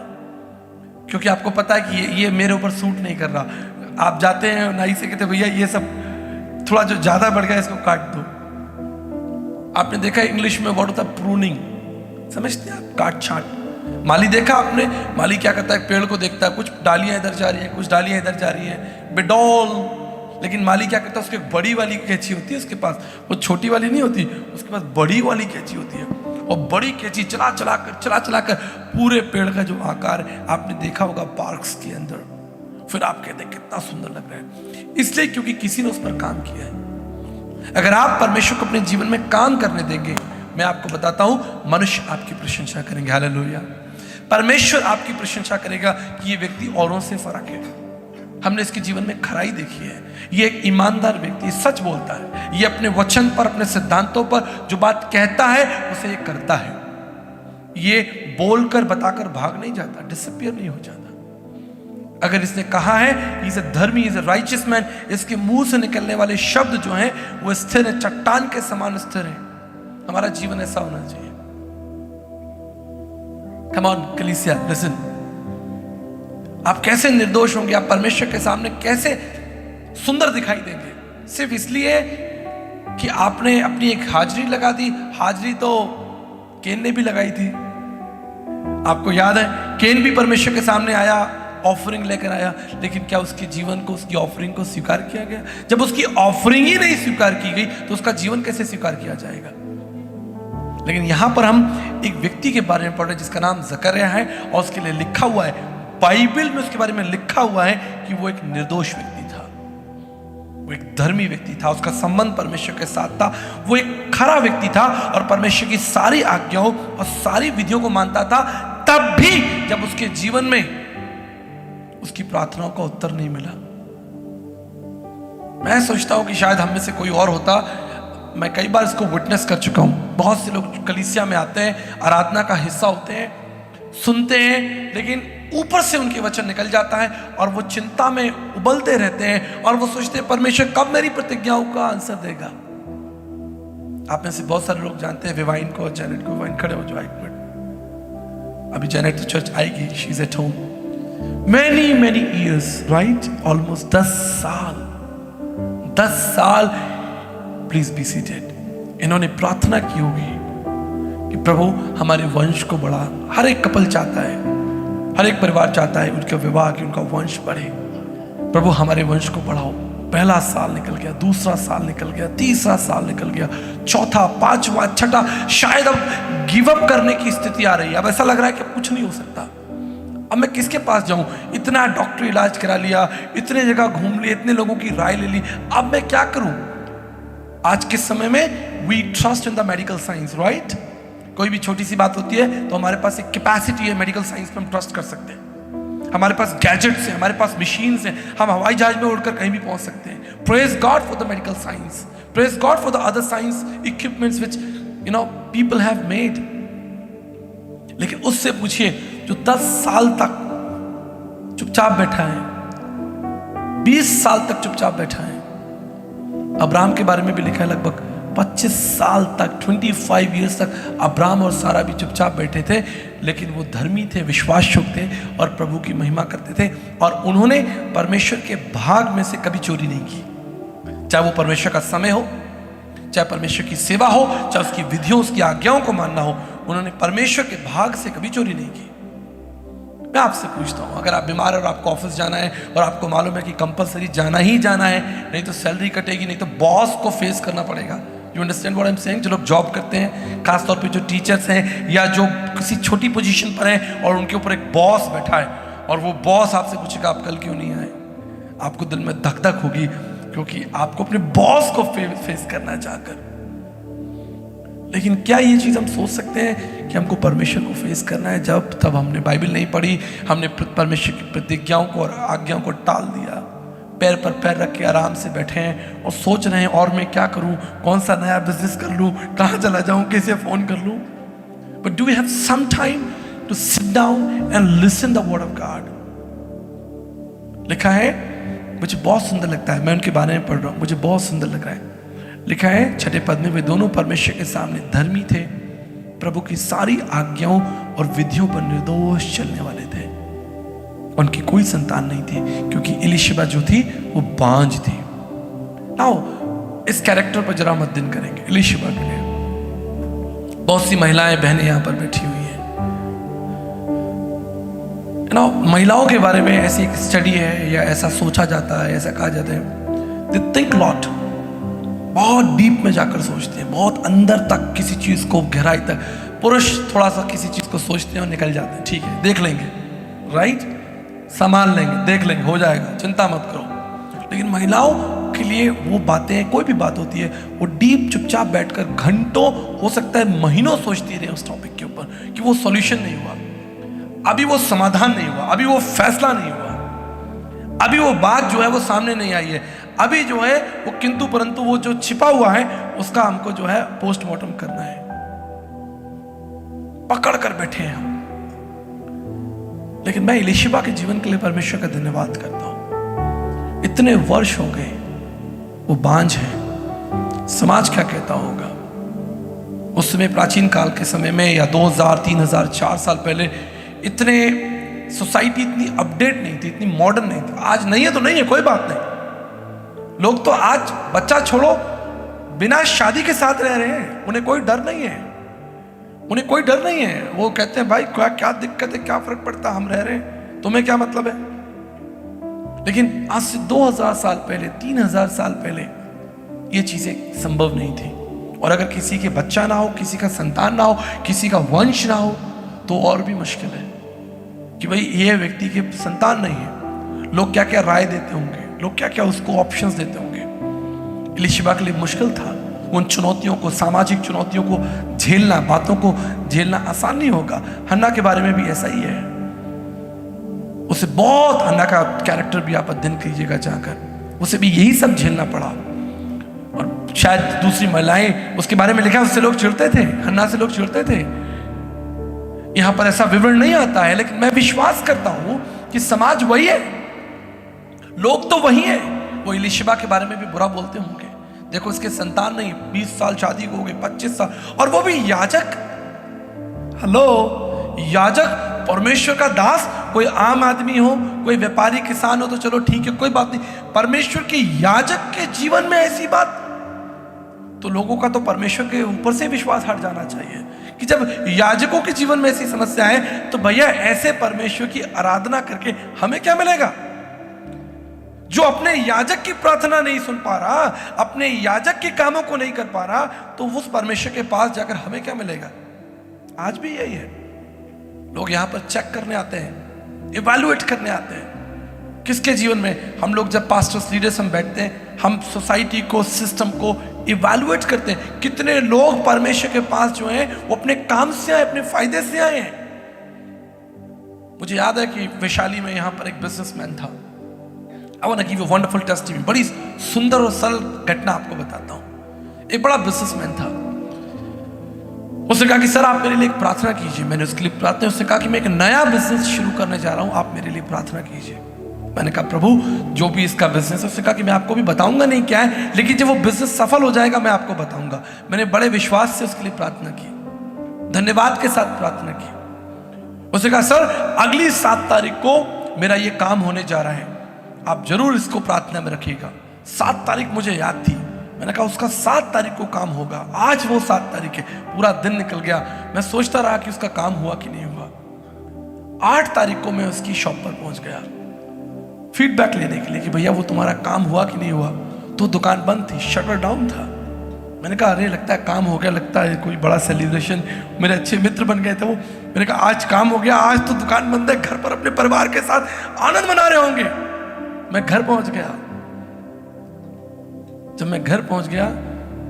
क्योंकि आपको पता है कि ये मेरे ऊपर सूट नहीं कर रहा। आप जाते हैं नाई से, कहते भैया ये सब थोड़ा जो ज़्यादा बढ़ गया इसको काट दो। आपने देखा इंग्लिश में वर्ड होता है प्रूनिंग, समझते हैं आप? काट छाट। माली देखा आपने, माली क्या करता है, पेड़ को देखता है, कुछ डालियां इधर जा रही हैं, कुछ डालियां इधर जा रही हैं, बेडौल। लेकिन माली क्या करता है, उसकी एक बड़ी वाली कैंची होती है उसके पास, वो छोटी वाली नहीं होती, उसके पास बड़ी वाली कैंची होती है, और बड़ी कैंची चला चला कर पूरे पेड़ का जो आकार है आपने देखा होगा पार्क्स के अंदर, फिर आप कहते हैं कितना सुंदर लग रहा है, इसलिए क्योंकि किसी ने उस पर काम किया है। अगर आप परमेश्वर को अपने जीवन में काम करने देंगे, मैं आपको बताता हूं, मनुष्य आपकी प्रशंसा करेंगे। हालेलुया। परमेश्वर आपकी प्रशंसा करेगा कि ये व्यक्ति औरों से फर्क है। हमने इसके जीवन में खराई देखी है, ये एक ईमानदार व्यक्ति, सच बोलता है, ये अपने वचन पर, अपने सिद्धांतों पर जो बात कहता है उसे ये करता है, ये बोलकर बताकर भाग नहीं जाता, डिसअपियर नहीं हो जाता। अगर इसने कहा है इज अ धर्मी, इज अ राइचियस मैन, इसके मुंह से निकलने वाले शब्द जो हैं वो स्थिर है, चट्टान के समान स्थिर है। हमारा जीवन ऐसा होना चाहिए। कम ऑन कलीसिया, लिसन। आप कैसे निर्दोष होंगे, आप परमेश्वर के सामने कैसे सुंदर दिखाई देंगे, सिर्फ इसलिए कि आपने अपनी एक हाजिरी लगा दी। हाजिरी तो केन ने भी लगाई थी, आपको याद है, केन भी परमेश्वर के सामने आया, ऑफरिंग लेकर आया, लेकिन क्या उसके जीवन को, उसकी ऑफरिंग को स्वीकार किया गया? जब उसकी ऑफरिंग ही नहीं स्वीकार की गई तो उसका जीवन कैसे स्वीकार किया जाएगा? लेकिन यहां पर हम एक व्यक्ति के बारे में पढ़ रहे हैं जिसका नाम जकर्याह है, और उसके लिए लिखा हुआ है, बाइबल में उसके बारे में लिखा हुआ है कि वो एक निर्दोष व्यक्ति था, वो एक धर्मी व्यक्ति था, उसका संबंध परमेश्वर के साथ था, वो एक खरा व्यक्ति था और परमेश्वर की सारी आज्ञाओं और सारी विधियों को मानता था। तब भी जब उसके जीवन में उसकी प्रार्थनाओं का उत्तर नहीं मिला, मैं सोचता हूं कि शायद हम में से कोई और होता। मैं कई बार इसको विटनेस कर चुका हूं। बहुत से लोग कलीसिया में आते हैं, आराधना का हिस्सा होते हैं, सुनते हैं, लेकिन ऊपर से उनके वचन निकल जाता है और वो चिंता में उबलते रहते हैं और वो सोचते हैं परमेश्वर कब मेरी प्रतिज्ञाओं का आंसर देगा। आप में से बहुत सारे लोग जानते हैं विवाइन को, जेनेट को। विवाइन खड़े हो जाओ एक मिनट। अभी जेनेट तो चर्च आएगी, she is at home. many years, right? almost 10 साल प्लीज बी सीटेड। इन्होंने प्रार्थना की होगी कि प्रभु हमारे वंश को बढ़ा। हर एक कपल चाहता है, हर एक परिवार चाहता है उनका विवाह कि उनका वंश बढ़े। प्रभु हमारे वंश को बढ़ाओ। पहला साल निकल गया, दूसरा साल निकल गया, तीसरा साल निकल गया, चौथा, पांचवा, छठा, शायद अब गिव अप करने की स्थिति आ रही है। अब ऐसा लग रहा है कि अब कुछ नहीं हो सकता। अब मैं किसके पास जाऊं? इतना डॉक्टरी इलाज करा लिया, इतने जगह घूम लिए, इतने लोगों की राय ले ली, अब मैं क्या करूं? आज के समय में we trust in the medical science, right? कोई भी छोटी सी बात होती है तो हमारे पास एक कैपेसिटी है, मेडिकल साइंस पे हम ट्रस्ट कर सकते हैं। हमारे पास गैजेट्स हैं, हमारे पास मशीन्स हैं, हम हवाई जहाज में उड़कर कहीं भी पहुंच सकते हैं। Praise God for the medical science, praise God for the other science equipments which people have made. लेकिन उससे पूछिए जो 10 साल तक चुपचाप बैठा है, 20 साल तक चुपचाप बैठा है। अब्राहम के बारे में भी लिखा है लगभग 25 साल तक, 25 ईयर्स तक अब्राहम और सारा भी चुपचाप बैठे थे, लेकिन वो धर्मी थे, विश्वासयोग्य थे और प्रभु की महिमा करते थे। और उन्होंने परमेश्वर के भाग में से कभी चोरी नहीं की। चाहे वो परमेश्वर का समय हो, चाहे परमेश्वर की सेवा हो, चाहे उसकी विधियों, उसकी आज्ञाओं को मानना हो, उन्होंने परमेश्वर के भाग से कभी चोरी नहीं की। मैं आपसे पूछता हूं, अगर आप बीमार और आपको ऑफिस जाना है और आपको मालूम है कि कंपलसरी जाना ही जाना है, नहीं तो सैलरी कटेगी, नहीं तो बॉस को फेस करना पड़ेगा। You understand what I am saying? जो लोग जॉब करते हैं, खासतौर पे जो टीचर्स हैं या जो किसी छोटी पोजीशन पर हैं और उनके ऊपर एक बॉस बैठा है और वो बॉस आपसे पूछेगा आप कल क्यों नहीं आए, आपको दिल में धक धक होगी, क्योंकि आपको अपने बॉस को फेस करना चाहकर। लेकिन क्या ये चीज़ हम सोच सकते हैं कि हमको परमेश्वर को फेस करना है? जब तब हमने बाइबल नहीं पढ़ी, हमने परमेश्वर की प्रतिज्ञाओं को और आज्ञाओं को टाल दिया, पैर पर पैर रख के आराम से बैठे हैं और सोच रहे हैं और मैं क्या करूं, कौन सा नया बिजनेस कर लूं, कहाँ चला जाऊं, कैसे फोन कर लूं। But do we have some time to sit down and listen the word of God? लिखा है, मुझे बहुत सुंदर लगता है, मैं उनके बारे में पढ़ रहा हूं, मुझे बहुत सुंदर लग रहा है। लिखा है 6 पद में, वे दोनों परमेश्वर के सामने धर्मी थे, प्रभु की सारी आज्ञाओं और विधियों पर निर्दोष चलने वाले थे। उनकी कोई संतान नहीं थी क्योंकि एलीशिबा जो थी वो बांझ थी। नाउ इस कैरेक्टर पर जरा हम अध्ययन करेंगे एलीशिबा के लिए। बहुत सी महिलाएं बहनें यहां पर बैठी हुई हैं। महिलाओं के बारे में ऐसी एक स्टडी है या ऐसा सोचा जाता है, ऐसा कहा जाता है, दे थिंक लॉट, बहुत डीप में जाकर सोचते हैं, बहुत अंदर तक किसी चीज को, गहराई तक। पुरुष थोड़ा सा किसी चीज को सोचते हैं और निकल जाते हैं, ठीक है देख लेंगे, राइट, संभाल लेंगे, देख लेंगे, हो जाएगा, चिंता मत करो। लेकिन महिलाओं के लिए वो बातें, कोई भी बात होती है, वो डीप चुपचाप बैठकर घंटों, हो सकता है महीनों सोचती रहे उस टॉपिक के ऊपर कि वो सॉल्यूशन नहीं हुआ, अभी वो समाधान नहीं हुआ, अभी वो फैसला नहीं हुआ, अभी वो बात जो है वो सामने नहीं आई है, अभी जो है वो किंतु परंतु वो जो छिपा हुआ है उसका हमको जो है पोस्टमार्टम करना है। पकड़ कर बैठे हैं हम। लेकिन मैं एलीशिबा के जीवन के लिए परमेश्वर का धन्यवाद करता हूं। इतने वर्ष हो गए, वो बांझ है, समाज क्या कहता होगा। उस समय प्राचीन काल के समय में या 2000, 3000, 4 साल पहले इतने सोसाइटी इतनी अपडेट नहीं थी, इतनी मॉडर्न नहीं थी। आज नहीं है तो नहीं है, कोई बात नहीं। लोग तो आज बच्चा छोड़ो, बिना शादी के साथ रह रहे हैं, उन्हें कोई डर नहीं है, उन्हें कोई डर नहीं है। वो कहते हैं भाई क्या क्या दिक्कत है, क्या फर्क पड़ता, हम रह रहे हैं, तुम्हें क्या मतलब है। लेकिन आज से 2000 साल पहले, 3000 साल पहले ये चीजें संभव नहीं थी। और अगर किसी के बच्चा ना हो, किसी का संतान ना हो, किसी का वंश ना हो, तो और भी मुश्किल है कि भाई ये व्यक्ति के संतान नहीं है। लोग क्या क्या राय देते होंगे, लोग क्या क्या उसको ऑप्शंस देते होंगे। एलीशिबा के लिए मुश्किल था उन चुनौतियों को, सामाजिक चुनौतियों को झेलना, बातों को झेलना आसान नहीं होगा। हन्ना के बारे में भी ऐसा ही है। उसे बहुत, हन्ना का कैरेक्टर भी आप अध्ययन कीजिएगा जाकर, उसे भी यही सब झेलना पड़ा। और शायद दूसरी महिलाएं उसके बारे में लिखा, उससे लोग चिढ़ते थे, हन्ना से लोग चिढ़ते थे। यहां पर ऐसा विवरण नहीं आता है, लेकिन मैं विश्वास करता हूं कि समाज वही है, लोग तो वही है। वो एलीशिबा के बारे में भी बुरा बोलते होंगे, देखो इसके संतान नहीं, 20 साल शादी को हो गए, 25 साल, और वो भी याजक। हेलो, याजक, परमेश्वर का दास। कोई आम आदमी हो, कोई व्यापारी किसान हो तो चलो ठीक है, कोई बात नहीं। परमेश्वर के याजक के जीवन में ऐसी बात, तो लोगों का तो परमेश्वर के ऊपर से विश्वास हट जाना चाहिए कि जब याजकों के जीवन में ऐसी समस्या है तो भैया ऐसे परमेश्वर की आराधना करके हमें क्या मिलेगा। जो अपने याजक की प्रार्थना नहीं सुन पा रहा, अपने याजक के कामों को नहीं कर पा रहा, तो उस परमेश्वर के पास जाकर हमें क्या मिलेगा। आज भी यही है, लोग यहां पर चेक करने आते हैं, इवैल्यूएट करने आते हैं किसके जीवन में। हम लोग जब पास्टर्स, लीडर्स हम बैठते हैं, हम सोसाइटी को, सिस्टम को इवैल्यूएट करते हैं। कितने लोग परमेश्वर के पास जो हैं वो अपने काम से आए, अपने फायदे से आए हैं। मुझे याद है कि वैशाली में यहां पर एक बिजनेसमैन था। I want to give you a wonderful testimony। बड़ी सुंदर और सरल घटना आपको बताता हूं। एक बड़ा बिजनेसमैन था, उसने कहा कि सर आप मेरे लिए एक प्रार्थना कीजिए। मैंने उसके लिए प्रार्थना, उसने कहा कि मैं एक नया बिजनेस शुरू करने जा रहा हूं, आप मेरे लिए प्रार्थना कीजिए। मैंने कहा प्रभु जो भी इसका बिजनेस है, उसने कहा कि मैं आपको भी बताऊंगा नहीं क्या है, लेकिन जब वो बिजनेस सफल हो जाएगा मैं आपको बताऊंगा। मैंने बड़े विश्वास से उसके लिए प्रार्थना की, धन्यवाद के साथ प्रार्थना की। उसने कहा सर अगली 7 तारीख को मेरा ये काम होने जा रहा है, आप जरूर इसको प्रार्थना में रखिएगा। 7 तारीख मुझे याद थी। मैंने कहा उसका 7 तारीख को काम होगा। आज वो 7 तारीख है, पूरा दिन निकल गया, मैं सोचता रहा कि उसका काम हुआ कि नहीं हुआ। 8 तारीख को मैं उसकी शॉप पर पहुंच गया फीडबैक लेने के लिए कि भैया वो तुम्हारा काम हुआ कि नहीं हुआ। तो दुकान बंद थी, शटर डाउन था। मैंने कहा अरे लगता है काम हो गया, लगता है कोई बड़ा सेलिब्रेशन, मेरे अच्छे मित्र बन गए थे वो। मैंने कहा आज काम हो गया, आज तो दुकान बंद है, घर पर अपने परिवार के साथ आनंद मना रहे होंगे। मैं घर पहुंच गया। जब मैं घर पहुंच गया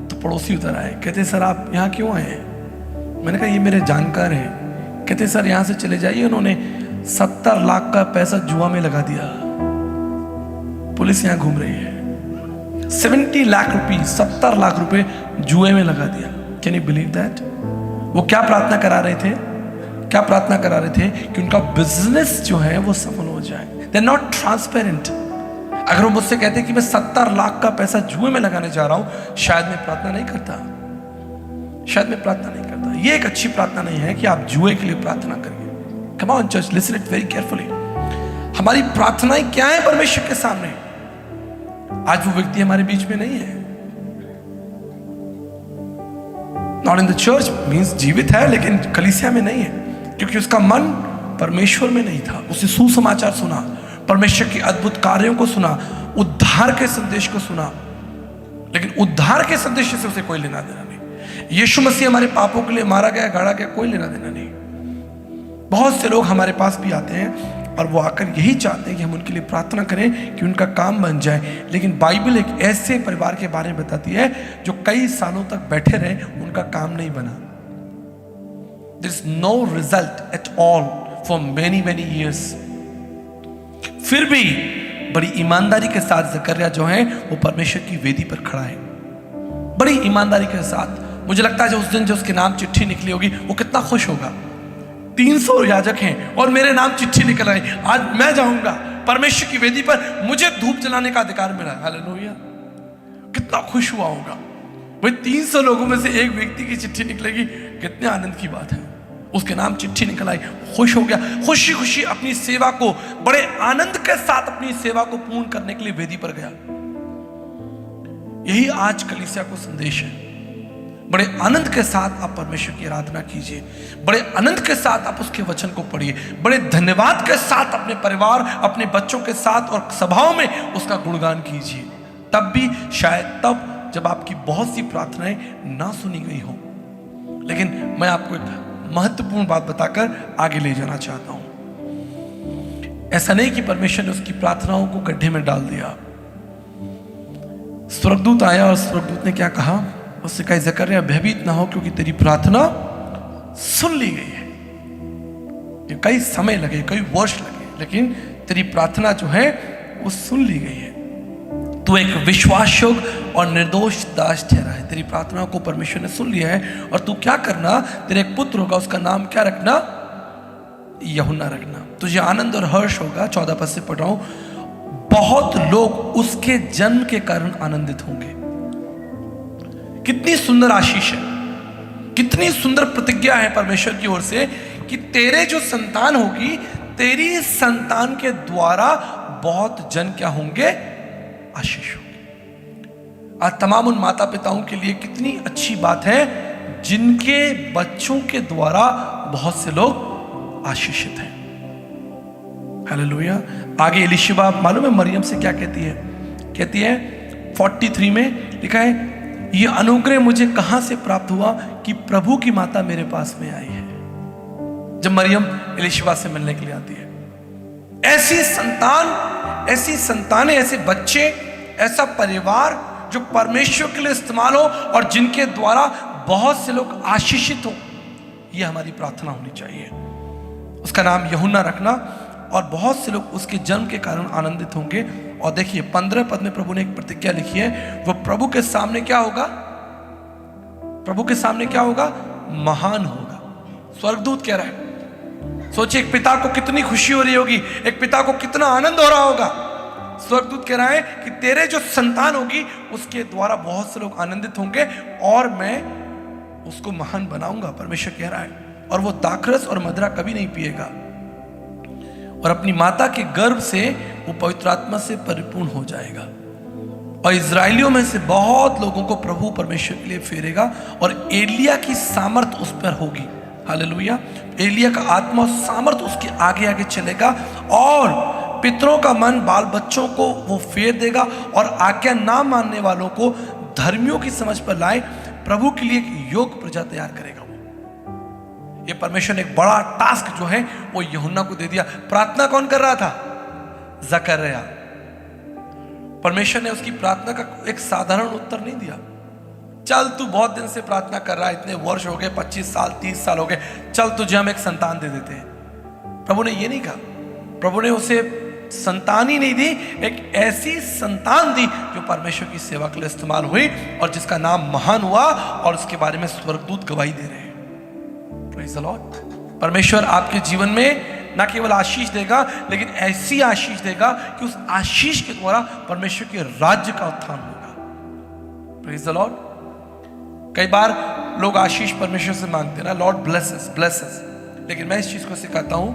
तो पड़ोसी उतर आए, कहते सर आप यहाँ क्यों आए हैं। मैंने कहा ये मेरे जानकार हैं। कहते सर यहाँ से चले जाइए, उन्होंने 70 लाख का पैसा जुआ में लगा दिया, पुलिस यहाँ घूम रही है। 70 लाख रुपए, 70 लाख रुपए जुए में लगा दिया। Can you believe that. वो क्या प्रार्थना करा रहे थे, क्या प्रार्थना करा रहे थे कि उनका बिजनेस जो है वो सफल हो जाए। They are not transparent. अगर वो मुझसे कहते कि मैं 70 लाख का पैसा जुए में लगाने जा रहा हूं, शायद मैं प्रार्थना नहीं करता, शायद मैं प्रार्थना नहीं करता। ये एक अच्छी प्रार्थना नहीं है कि आप जुए के लिए प्रार्थना करिए। Come on church, listen it very carefully. हमारी प्रार्थनाएं क्या है परमेश्वर के सामने। आज वो व्यक्ति हमारे बीच में नहीं है। Not in the church means जीवित है लेकिन कलीसिया में नहीं है, क्योंकि उसका मन परमेश्वर में नहीं था। उसने सुसमाचार सुना, परमेश्वर के अद्भुत कार्यों को सुना, उद्धार के संदेश को सुना, लेकिन उद्धार के संदेश से उसे कोई लेना देना नहीं। यीशु मसीह हमारे पापों के लिए मारा गया, गाड़ा गया, कोई लेना देना नहीं। बहुत से लोग हमारे पास भी आते हैं और वो आकर यही चाहते हैं कि हम उनके लिए प्रार्थना करें कि उनका काम बन जाए, लेकिन बाइबल एक ऐसे परिवार के बारे में बताती है जो कई सालों तक बैठे रहे, उनका काम नहीं बना। There is no result at all for many years। फिर भी बड़ी ईमानदारी के साथ जकरिया जो है वो परमेश्वर की वेदी पर खड़ा है, बड़ी ईमानदारी के साथ। मुझे लगता है जो उस दिन जो उसके नाम चिट्ठी निकली होगी वो कितना खुश होगा। 300 याजक हैं और मेरे नाम चिट्ठी निकल आई, आज मैं जाऊंगा परमेश्वर की वेदी पर, मुझे धूप जलाने का अधिकार मिला। हालेलुया, कितना खुश हुआ होगा भाई। 300 लोगों में से एक व्यक्ति की चिट्ठी निकलेगी, कितने आनंद की बात है। उसके नाम चिट्ठी निकल आई, खुश हो गया, खुशी खुशी अपनी सेवा को बड़े आनंद के साथ अपनी सेवा को पूर्ण करने के लिए वेदी पर गया। यही आज कलीसिया को संदेश है। बड़े आनंद के साथ आप परमेश्वर की आराधना कीजिए, बड़े आनंद के साथ आप उसके वचन को पढ़िए, बड़े धन्यवाद के साथ अपने परिवार, अपने बच्चों के साथ और सभाओं में उसका गुणगान कीजिए। तब भी शायद तब जब आपकी बहुत सी प्रार्थनाएं ना सुनी गई हो। लेकिन मैं आपको एक महत्वपूर्ण बात बताकर आगे ले जाना चाहता हूं। ऐसा नहीं कि परमेश्वर ने उसकी प्रार्थनाओं को गड्ढे में डाल दिया। स्वर्गदूत आया और स्वर्गदूत ने क्या कहा? उससे कहा, जकरिया भयभीत ना हो, क्योंकि तेरी प्रार्थना सुन ली गई है। कई समय लगे, कई वर्ष लगे, लेकिन तेरी प्रार्थना जो है वो सुन ली गई है। तू एक विश्वास योग्य और निर्दोष दास ठहरा है। तेरी प्रार्थना को परमेश्वर ने सुन लिया है। और तू क्या करना, तेरे एक पुत्र होगा, उसका नाम क्या रखना? यूहन्ना रखना। तुझे आनंद और हर्ष होगा। 14 पद से पढ़ रहा हूं, बहुत लोग उसके जन्म के कारण आनंदित होंगे। कितनी सुंदर आशीष है, कितनी सुंदर प्रतिज्ञा है परमेश्वर की ओर से कि तेरे जो संतान होगी, तेरी संतान के द्वारा बहुत जन क्या होंगे? आशीष होगी। आज तमाम उन माता पिताओं के लिए कितनी अच्छी बात है जिनके बच्चों के द्वारा बहुत से लोग आशीषित हैं। हालेलुया। आगे एलिशिबा मालूम है मरियम से क्या कहती है? कहती है 43 में लिखा है, ये अनुग्रह मुझे कहां से प्राप्त हुआ कि प्रभु की माता मेरे पास में आई है। जब मरियम एलिशिबा से मिलने के लिए आती है, ऐसी संतान, ऐसी संतानें, ऐसे बच्चे, ऐसा परिवार जो परमेश्वर के लिए इस्तेमाल हो और जिनके द्वारा बहुत से लोग आशीषित हो, यह हमारी प्रार्थना होनी चाहिए। उसका नाम यूहन्ना रखना और बहुत से लोग उसके जन्म के कारण आनंदित होंगे। और देखिए 15 पद में प्रभु ने एक प्रतिज्ञा लिखी है, वो प्रभु के सामने क्या होगा? प्रभु के सामने क्या होगा? महान होगा। स्वर्गदूत कह रहा है। सोचिए एक पिता को कितनी खुशी हो रही होगी, एक पिता को कितना आनंद हो रहा होगा। स्वर्गदूत कह रहा है कि तेरे जो संतान होगी उसके द्वारा बहुत से लोग आनंदित होंगे और मैं उसको महान बनाऊंगा, परमेश्वर कह रहा है। और वो दाखरस और मदिरा कभी नहीं पिएगा और अपनी माता के गर्भ से वो पवित्र आत्मा से परिपूर्ण हो जाएगा और इजराइलियों में से बहुत लोगों को प्रभु परमेश्वर के लिए फेरेगा और एलिया की सामर्थ उस पर होगी। हालेलुया। एलिया का आत्मा और सामर्थ उसके आगे आगे चलेगा और पितरों का मन बाल बच्चों को वो फेर देगा और आज्ञा ना मानने वालों को धर्मियों की समझ पर लाए, प्रभु के लिए एक योग्य प्रजा तैयार करेगा। ये परमेश्वर ने एक बड़ा टास्क जो है वो यूहन्ना को दे दिया। प्रार्थना कौन कर रहा था? जकरिया। परमेश्वर ने उसकी प्रार्थना का एक साधारण उत्तर नहीं दिया, चल तू बहुत दिन से प्रार्थना कर रहा है, इतने वर्ष हो गए, 25 साल 30 साल हो गए, चल तुझे हम एक संतान दे देते हैं। प्रभु ने ये नहीं कहा। प्रभु ने उसे संतान ही नहीं दी, एक ऐसी संतान दी जो परमेश्वर की सेवा के लिए इस्तेमाल हुई और जिसका नाम महान हुआ और उसके बारे में स्वर्गदूत गवाही दे रहे हैं। Praise the Lord. परमेश्वर आपके जीवन में ना केवल आशीष देगा लेकिन ऐसी आशीष देगा कि उस आशीष के द्वारा परमेश्वर के राज्य का उत्थान होगा। Praise the Lord. कई बार लोग आशीष परमेश्वर से मांगते हैं ना, Lord bless us, bless us, लेकिन मैं इस चीज को सिखाता हूं,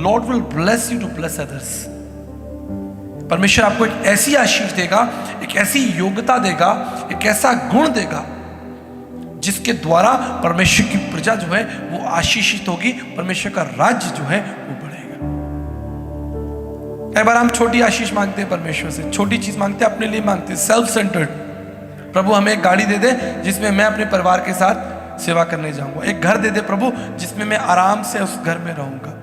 Lord will bless you to bless others. परमेश्वर आपको एक ऐसी आशीष देगा, एक ऐसी योग्यता देगा, एक ऐसा गुण देगा जिसके द्वारा परमेश्वर की प्रजा जो है वो आशीषित होगी, परमेश्वर का राज्य जो है वो बढ़ेगा। कई बार हम छोटी आशीष मांगते हैं परमेश्वर से, छोटी चीज मांगते हैं, अपने लिए मांगते हैं, सेल्फ सेंटर्ड। प्रभु हमें एक गाड़ी दे दे जिसमें मैं अपने परिवार के साथ सेवा करने जाऊंगा, एक घर दे दे प्रभु जिसमें मैं आराम से उस घर में रहूंगा।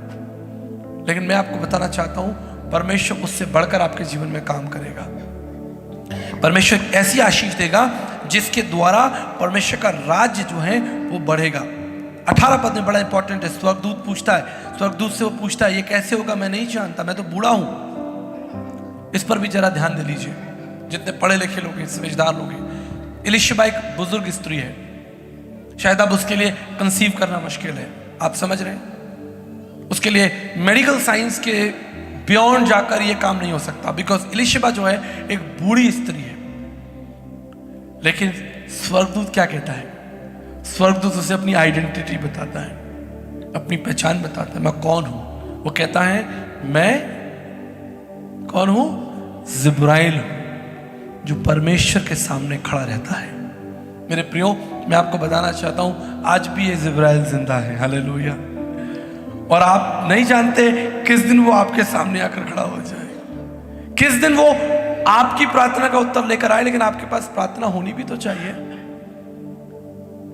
लेकिन मैं आपको बताना चाहता हूं, परमेश्वर उससे बढ़कर आपके जीवन में काम करेगा। परमेश्वर ऐसी आशीष देगा जिसके द्वारा परमेश्वर का राज्य जो है वो बढ़ेगा। 18 पद में बड़ा इंपॉर्टेंट है। स्वर्गदूत पूछता है, स्वर्गदूत से वो पूछता है ये कैसे होगा, मैं नहीं जानता, मैं तो बूढ़ा हूं। इस पर भी जरा ध्यान दे लीजिए, जितने पढ़े लिखे लोग हैं, समझदार लोग हैं। एलीशिबा एक बुजुर्ग स्त्री है, शायद अब उसके लिए कंसीव करना मुश्किल है, आप समझ रहे हैं। उसके लिए मेडिकल साइंस के बियॉन्ड जाकर ये काम नहीं हो सकता, बिकॉज एलीशिबा जो है एक बूढ़ी स्त्री है। लेकिन स्वर्गदूत क्या कहता है? स्वर्गदूत उसे अपनी आइडेंटिटी बताता है, अपनी पहचान बताता है, मैं कौन हूं। वो कहता है मैं कौन हूं? जिब्राइल हूं, जो परमेश्वर के सामने खड़ा रहता है। मेरे प्रियो, मैं आपको बताना चाहता हूं, आज भी ये जिब्राइल जिंदा है। हालेलुया। और आप नहीं जानते किस दिन वो आपके सामने आकर खड़ा हो जाए, किस दिन वो आपकी प्रार्थना का उत्तर लेकर आए। लेकिन आपके पास प्रार्थना होनी भी तो चाहिए।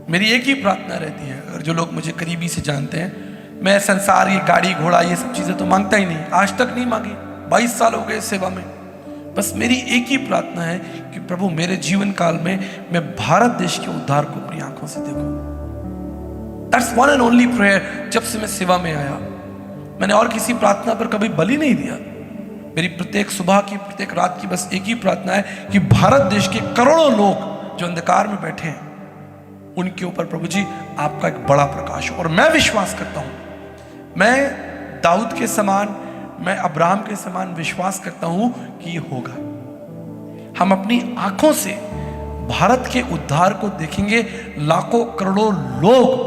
मेरी एक ही प्रार्थना रहती है, अगर जो लोग मुझे करीबी से जानते हैं, मैं संसार, ये गाड़ी घोड़ा, ये सब चीजें तो मांगता ही नहीं, आज तक नहीं मांगी। 22 साल हो गए सेवा में। बस मेरी एक ही प्रार्थना है कि प्रभु मेरे जीवन काल में मैं भारत देश के उद्धार को अपनी आंखों से देखूं। That's one and only prayer। जब से मैं सेवा में आया, मैंने और किसी प्रार्थना पर कभी बलि नहीं दिया। मेरी प्रत्येक सुबह की, प्रत्येक रात की बस एक ही प्रार्थना है कि भारत देश के करोड़ों लोग जो अंधकार में बैठे हैं, उनके ऊपर प्रभु जी आपका एक बड़ा प्रकाश हो। और मैं विश्वास करता हूं, मैं दाऊद के समान, मैं अब्राहम के समान विश्वास करता हूं कि ये होगा। हम अपनी आंखों से भारत के उद्धार को देखेंगे, लाखों करोड़ों लोग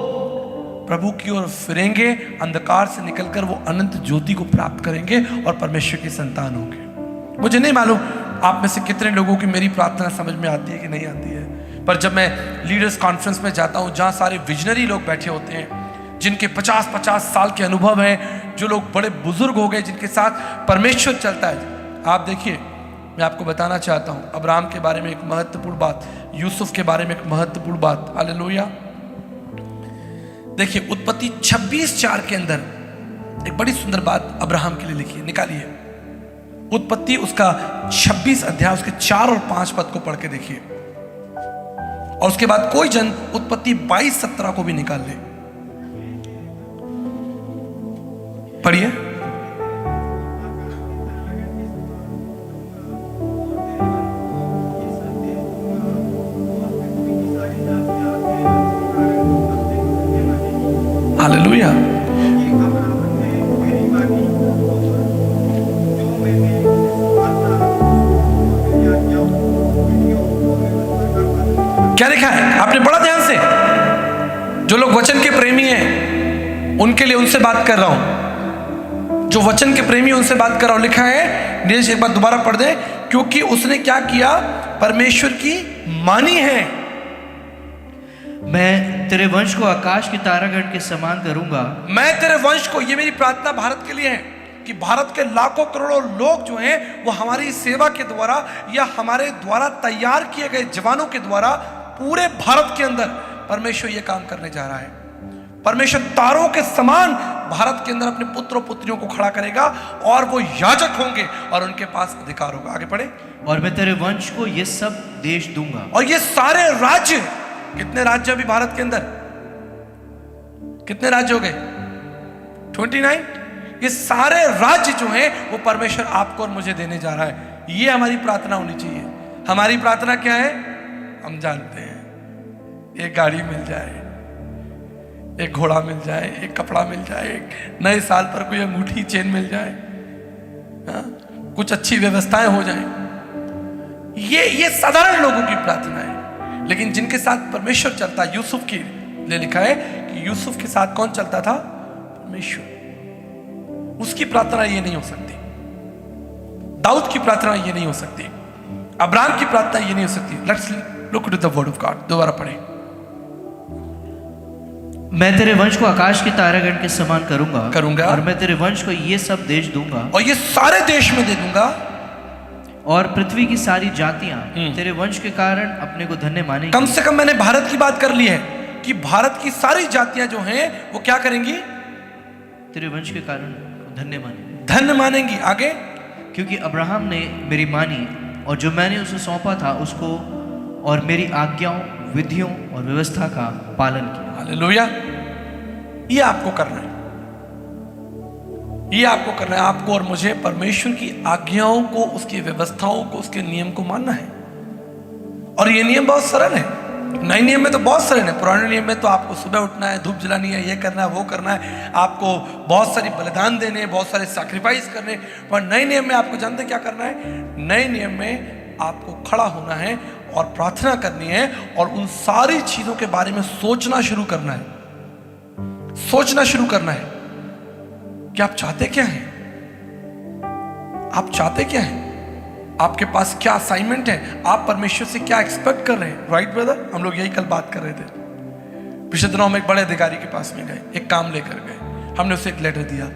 प्रभु की ओर फिरेंगे, अंधकार से निकलकर वो अनंत ज्योति को प्राप्त करेंगे और परमेश्वर की संतान होंगे। मुझे नहीं मालूम आप में से कितने लोगों की मेरी प्रार्थना समझ में आती है कि नहीं आती है, पर जब मैं लीडर्स कॉन्फ्रेंस में जाता हूं, जहां सारे विजनरी लोग बैठे होते हैं, जिनके 50-50 साल के अनुभव हैं, जो लोग बड़े बुजुर्ग हो गए, जिनके साथ परमेश्वर चलता है, आप देखिए, मैं आपको बताना चाहता हूं अब्राहम के बारे में एक महत्वपूर्ण बात, यूसुफ के बारे में एक महत्वपूर्ण बात। हालेलुया। देखिए, उत्पत्ति 26:4 के अंदर एक बड़ी सुंदर बात अब्राहम के लिए लिखी है, निकालिए। उत्पत्ति उसका 26 अध्याय, उसके 4 और 5 पद को पढ़ के देखिए, और उसके बाद कोई जन उत्पत्ति 22:17 को भी निकाल ले। पढ़िए। हालेलुया। क्या लिखा है आपने पढ़ा ध्यान से? जो लोग वचन के प्रेमी हैं उनके लिए, उनसे बात कर रहा हूं, जो वचन के प्रेमी उनसे बात कर रहा हूं। लिखा है, नीरज एक बार दोबारा पढ़ दे। क्योंकि उसने क्या किया? परमेश्वर की मानी है। मैं तेरे वंश को आकाश के तारागण के समान करूंगा। मैं तेरे वंश को, ये मेरी प्रार्थना भारत के लिए है कि भारत के लाखों करोड़ों लोग जो हैं वो हमारी सेवा के द्वारा या हमारे द्वारा तैयार किए गए जवानों के द्वारा पूरे भारत के अंदर परमेश्वर ये काम करने जा रहा है। परमेश्वर तारों के समान भारत के अंदर अपने पुत्रों पुत्रियों को खड़ा करेगा और वो याजक होंगे और उनके पास अधिकार होगा। आगे पढ़े। और मैं तेरे वंश को ये सब देश दूंगा। और ये सारे राज्य, कितने राज्य अभी भारत के अंदर? कितने राज्य हो गए? 29। ये सारे राज्य जो हैं वो परमेश्वर आपको और मुझे देने जा रहा है। ये हमारी प्रार्थना होनी चाहिए। हमारी प्रार्थना क्या है? हम जानते हैं, एक गाड़ी मिल जाए, एक घोड़ा मिल जाए, एक कपड़ा मिल जाए, एक नए साल पर कोई अंगूठी चेन मिल जाए, कुछ अच्छी व्यवस्थाएं हो जाए। ये साधारण लोगों की प्रार्थना है। लेकिन जिनके साथ परमेश्वर चलता, यूसुफ के लिए लिखा है कि यूसुफ के साथ कौन चलता था? परमेश्वर। उसकी प्रार्थना ये नहीं हो सकती, दाऊद की प्रार्थना ये नहीं हो सकती, अब्राहम की प्रार्थना ये नहीं हो सकती। Let's look to the word of God. दोबारा पढ़ें। मैं तेरे वंश को आकाश के तारागण के समान करूंगा और और मैं तेरे वंश को ये सब देश दूंगा और ये सारे देश में दे दूंगा और पृथ्वी की सारी जातियां तेरे वंश के कारण अपने को धन्य मानेंगी। कम से कम मैंने भारत की बात कर ली है कि भारत की सारी जातियां जो हैं वो क्या करेंगी? तेरे वंश के कारण धन्य मानेंगी। धन्य मानेंगी। आगे, क्योंकि अब्राहम ने मेरी मानी और जो मैंने उसे सौंपा था उसको और मेरी आज्ञाओं, विधियों और व्यवस्था का पालन किया। हालेलुया। ये आपको करना है, ये आपको करना है। आपको और मुझे परमेश्वर की आज्ञाओं को, उसकी व्यवस्थाओं को, उसके नियम को मानना है। और ये नियम बहुत सरल है। नए नियम में तो बहुत सरल है। पुराने नियम में तो आपको सुबह उठना है, धूप जलानी है, ये करना है, वो करना है, आपको बहुत सारी बलिदान देने हैं, बहुत सारे सैक्रिफाइस करने। पर नए नियम में आपको जानते क्या करना है? नए नियम में आपको खड़ा होना है और प्रार्थना करनी है और उन सारी चीजों के बारे में सोचना शुरू करना है। सोचना शुरू करना है कि आप चाहते क्या हैं, आप चाहते क्या हैं, आपके पास क्या असाइनमेंट है, आप परमेश्वर से क्या एक्सपेक्ट कर रहे हैं। राइट ब्रदर, हम लोग यही कल बात कर रहे थे। पिछले दिनों हम एक बड़े अधिकारी के पास में गए, एक काम लेकर गए। हमने उसे एक लेटर दिया।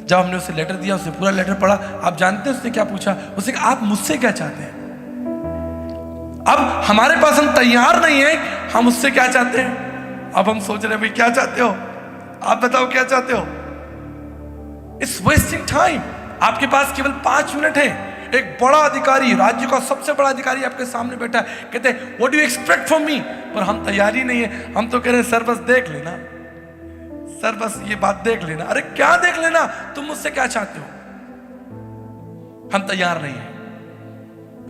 जब हमने उसे लेटर दिया, उसने पूरा लेटर पढ़ा। आप जानते हैं उसने क्या पूछा? उसने कहा आप मुझसे क्या चाहते हैं। अब हमारे पास हम तैयार नहीं है, हम उससे क्या चाहते हैं। अब हम सोच रहे हैं भाई क्या चाहते हो, आप बताओ क्या चाहते हो। It's wasting time. आपके पास केवल 5 मिनट है। एक बड़ा अधिकारी, राज्य का सबसे बड़ा अधिकारी आपके सामने बैठा है, कहते हैं what do you expect from me. पर हम तैयार ही नहीं है। हम तो कह रहे हैं सर बस देख लेना, सर बस ये बात देख लेना। अरे क्या देख लेना, तुम मुझसे क्या चाहते हो। हम तैयार नहीं है।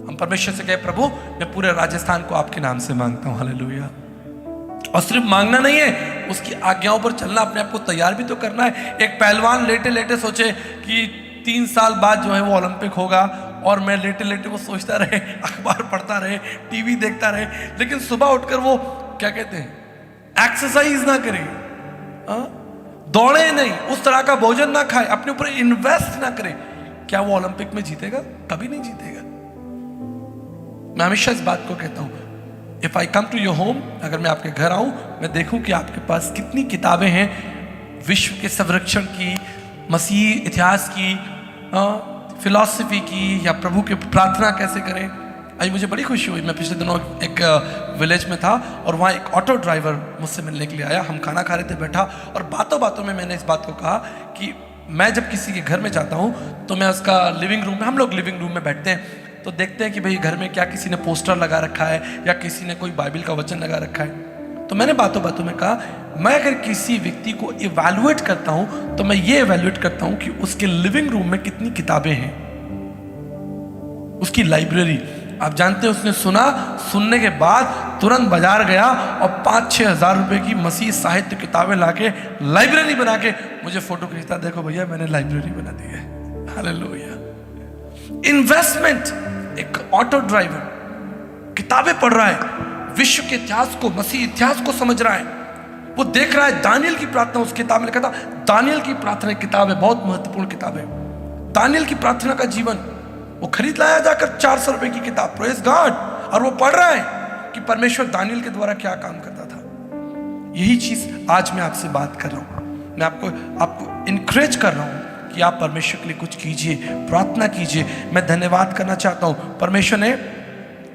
हम परमेश्वर से कहे प्रभु मैं पूरे राजस्थान को आपके नाम से मांगता हूं। हालेलुया। और सिर्फ मांगना नहीं है, उसकी आज्ञाओं पर चलना, अपने आप को तैयार भी तो करना है। एक पहलवान लेटे लेटे सोचे कि 3 साल बाद जो है वो ओलंपिक होगा और मैं लेटे लेटे वो सोचता रहे, अखबार पढ़ता रहे, टीवी देखता रहे, लेकिन सुबह उठकर वो क्या कहते हैं, एक्सरसाइज ना करे, दौड़े नहीं, उस तरह का भोजन ना खाए, अपने ऊपर इन्वेस्ट ना करे, क्या वो ओलंपिक में जीतेगा? कभी नहीं जीतेगा। मैं हमेशा इस बात को कहता हूं, if I come to your home, अगर मैं आपके घर आऊं, मैं देखूं कि आपके पास कितनी किताबें हैं विश्व के संरक्षण की, मसीह इतिहास की, फिलॉसफी की, या प्रभु की प्रार्थना कैसे करें। आज मुझे बड़ी खुशी हुई। मैं पिछले दिनों एक विलेज में था और वहाँ एक ऑटो ड्राइवर मुझसे मिलने के लिए आया। हम खाना खा रहे थे, बैठा, और बातों बातों में मैंने इस बात को कहा कि मैं जब किसी के घर में जाता हूँ तो मैं उसका लिविंग रूम में, हम लोग लिविंग रूम में बैठते हैं तो देखते हैं कि भाई घर में क्या किसी ने पोस्टर लगा रखा है या किसी ने कोई बाइबल का वचन लगा रखा है। तो मैंने बातों बातों में कहा, मैं अगर किसी व्यक्ति को इवैल्यूएट करता हूं तो मैं ये इवैल्यूएट करता हूं कि उसके लिविंग रूम में कितनी किताबें हैं, उसकी लाइब्रेरी। आप जानते हैं उसने सुना, सुनने के बाद तुरंत बाजार गया और 5-6 हज़ार रुपए की मसीह साहित्य किताबें लाके लाइब्रेरी बना के मुझे फोटो खींचता, देखो भैया मैंने लाइब्रेरी बना दी है। हालेलुया। इन्वेस्टमेंट। एक ऑटो ड्राइवर किताबें पढ़ रहा है, विश्व के इतिहास को, मसीह इतिहास को समझ रहा है, वो देख रहा है। दानियल की प्रार्थना उस किताब में लिखा था। दानियल की प्रार्थना एक किताब है, बहुत महत्वपूर्ण किताब है। दानियल की प्रार्थना का जीवन वो खरीद लाया जाकर 400 रुपए की किताब, प्रेज गॉड, और वो पढ़ रहा है कि परमेश्वर दानियल के द्वारा क्या काम करता था। यही चीज आज मैं आपसे बात कर रहा हूं। मैं आपको इनकरेज कर रहा हूं कि आप परमेश्वर के लिए कुछ कीजिए, प्रार्थना कीजिए। मैं धन्यवाद करना चाहता हूं। परमेश्वर ने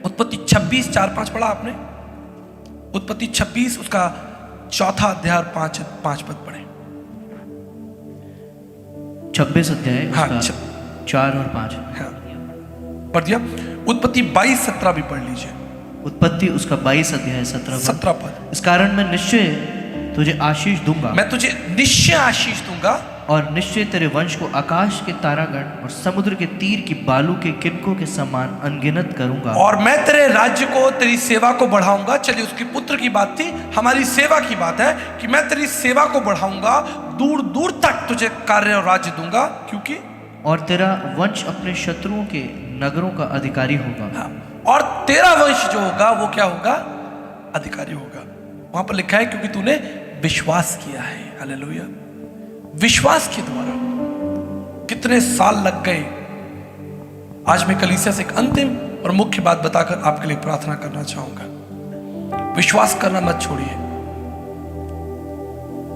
उत्पत्ति 26:4-5 पढ़ा आपने? उत्पत्ति 26 उसका 4 अध्याय और 5 पद पढ़े। 26 अध्याय, हाँ, 4 और 5 हाँ, पढ़ दिया। उत्पत्ति 22:17 भी पढ़ लीजिए। उत्पत्ति उसका 22 अध्याय 17 पद। इस कारण मैं निश्चय तुझे आशीष दूंगा, मैं तुझे निश्चय आशीष दूंगा, और निश्चय तेरे वंश को आकाश के तारागण और समुद्र के तीर की बालू के किनकों के समान अनगिनत करूंगा। और मैं तेरे राज्य को, तेरी सेवा को बढ़ाऊंगा। चलिए, उसके पुत्र की बात थी, हमारी सेवा की बात है कि मैं तेरी सेवा को बढ़ाऊंगा, दूर दूर तक तुझे कार्य और राज्य दूंगा, क्योंकि और तेरा वंश अपने शत्रुओं के नगरों का अधिकारी होगा। हाँ, और तेरा वंश जो होगा वो क्या होगा? अधिकारी होगा। वहां पर लिखा है क्योंकि तूने विश्वास किया है। हालेलुया। विश्वास के द्वारा कितने साल लग गए। आज मैं कलीसिया से एक अंतिम और मुख्य बात बताकर आपके लिए प्रार्थना करना चाहूंगा। विश्वास करना मत छोड़िए।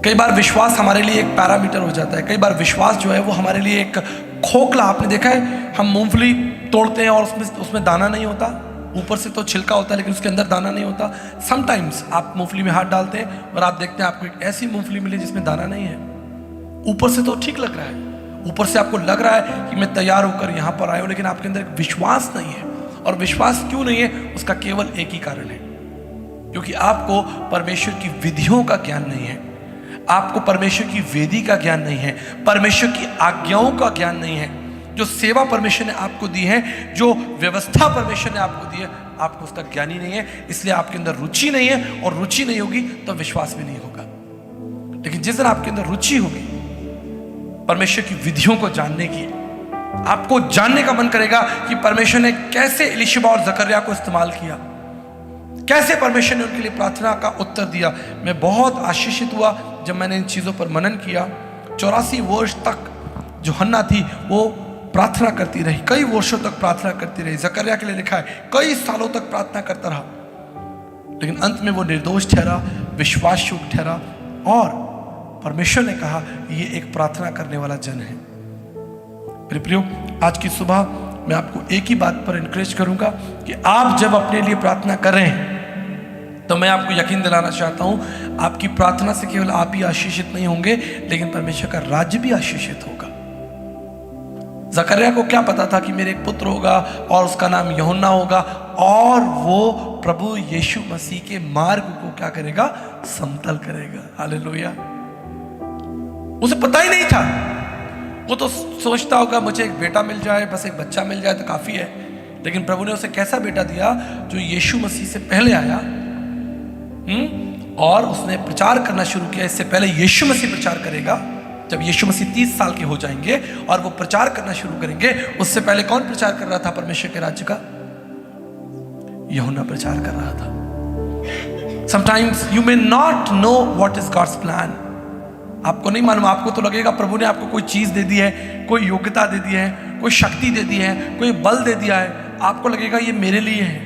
कई बार विश्वास हमारे लिए एक पैरामीटर हो जाता है। कई बार विश्वास जो है वो हमारे लिए एक खोखला, आपने देखा है हम मूंगफली तोड़ते हैं और उसमें दाना नहीं होता, ऊपर से तो छिलका होता है लेकिन उसके अंदर दाना नहीं होता। समटाइम्स आप मूंगफली में हाथ डालते हैं और आप देखते हैं आपको एक ऐसी मूंगफली मिली जिसमें दाना नहीं है। ऊपर से तो ठीक लग रहा है, ऊपर से आपको लग रहा है कि मैं तैयार होकर यहाँ पर आया हूँ, लेकिन आपके अंदर एक विश्वास नहीं है। और विश्वास क्यों नहीं है, उसका केवल एक ही कारण है, क्योंकि आपको परमेश्वर की विधियों का ज्ञान नहीं है, आपको परमेश्वर की वेदी का ज्ञान नहीं है, परमेश्वर की आज्ञाओं का ज्ञान नहीं है। जो सेवा परमेश्वर ने आपको दी है, जो व्यवस्था परमेश्वर ने आपको दी है, आपको उसका ज्ञान ही नहीं है। इसलिए आपके अंदर रुचि नहीं है, और रुचि नहीं होगी तो विश्वास भी नहीं होगा। लेकिन जिस दिन आपके अंदर रुचि होगी परमेश्वर की विधियों को जानने की, आपको जानने का मन करेगा कि परमेश्वर ने कैसे एलीशिबा और जकर्या को इस्तेमाल किया, कैसे परमेश्वर ने उनके लिए प्रार्थना का उत्तर दिया। मैं बहुत आशीषित हुआ जब मैंने इन चीज़ों पर मनन किया। 84 वर्ष तक जो हन्ना थी वो प्रार्थना करती रही, कई वर्षों तक प्रार्थना करती रही। जकर्या के लिए लिखा है कई सालों तक प्रार्थना करता रहा, लेकिन अंत में वो निर्दोष ठहरा, विश्वास योग्य ठहरा, और परमेश्वर ने कहा ये एक प्रार्थना करने वाला जन है। मेरे प्रियो, आज की सुबह मैं आपको एक ही बात पर इनकरेज करूंगा कि आप जब अपने लिए प्रार्थना कर रहे हैं तो मैं आपको यकीन दिलाना चाहता हूं, आपकी प्रार्थना से केवल आप ही आशीषित नहीं होंगे, लेकिन परमेश्वर का राज्य भी आशीषित होगा। जकर्या को क्या पता था कि मेरे एक पुत्र होगा और उसका नाम यूहन्ना होगा, और वो प्रभु यीशु मसीह के मार्ग को क्या करेगा, समतल करेगा। हालेलुया। उसे पता ही नहीं था, वो तो सोचता होगा मुझे एक बेटा मिल जाए, बस एक बच्चा मिल जाए तो काफी है। लेकिन प्रभु ने उसे कैसा बेटा दिया, जो यीशु मसीह से पहले आया, और उसने प्रचार करना शुरू किया। इससे पहले यीशु मसीह प्रचार करेगा, जब यीशु मसीह 30 साल के हो जाएंगे और वो प्रचार करना शुरू करेंगे, उससे पहले कौन प्रचार कर रहा था परमेश्वर के राज्य का? यूहन्ना प्रचार कर रहा था। Sometimes you may not know what is God's plan. आपको नहीं मालूम, आपको तो लगेगा प्रभु ने आपको कोई चीज दे दी है, कोई योग्यता दे दी है, कोई शक्ति दे दी है, कोई बल दे दिया है, आपको लगेगा ये मेरे लिए है,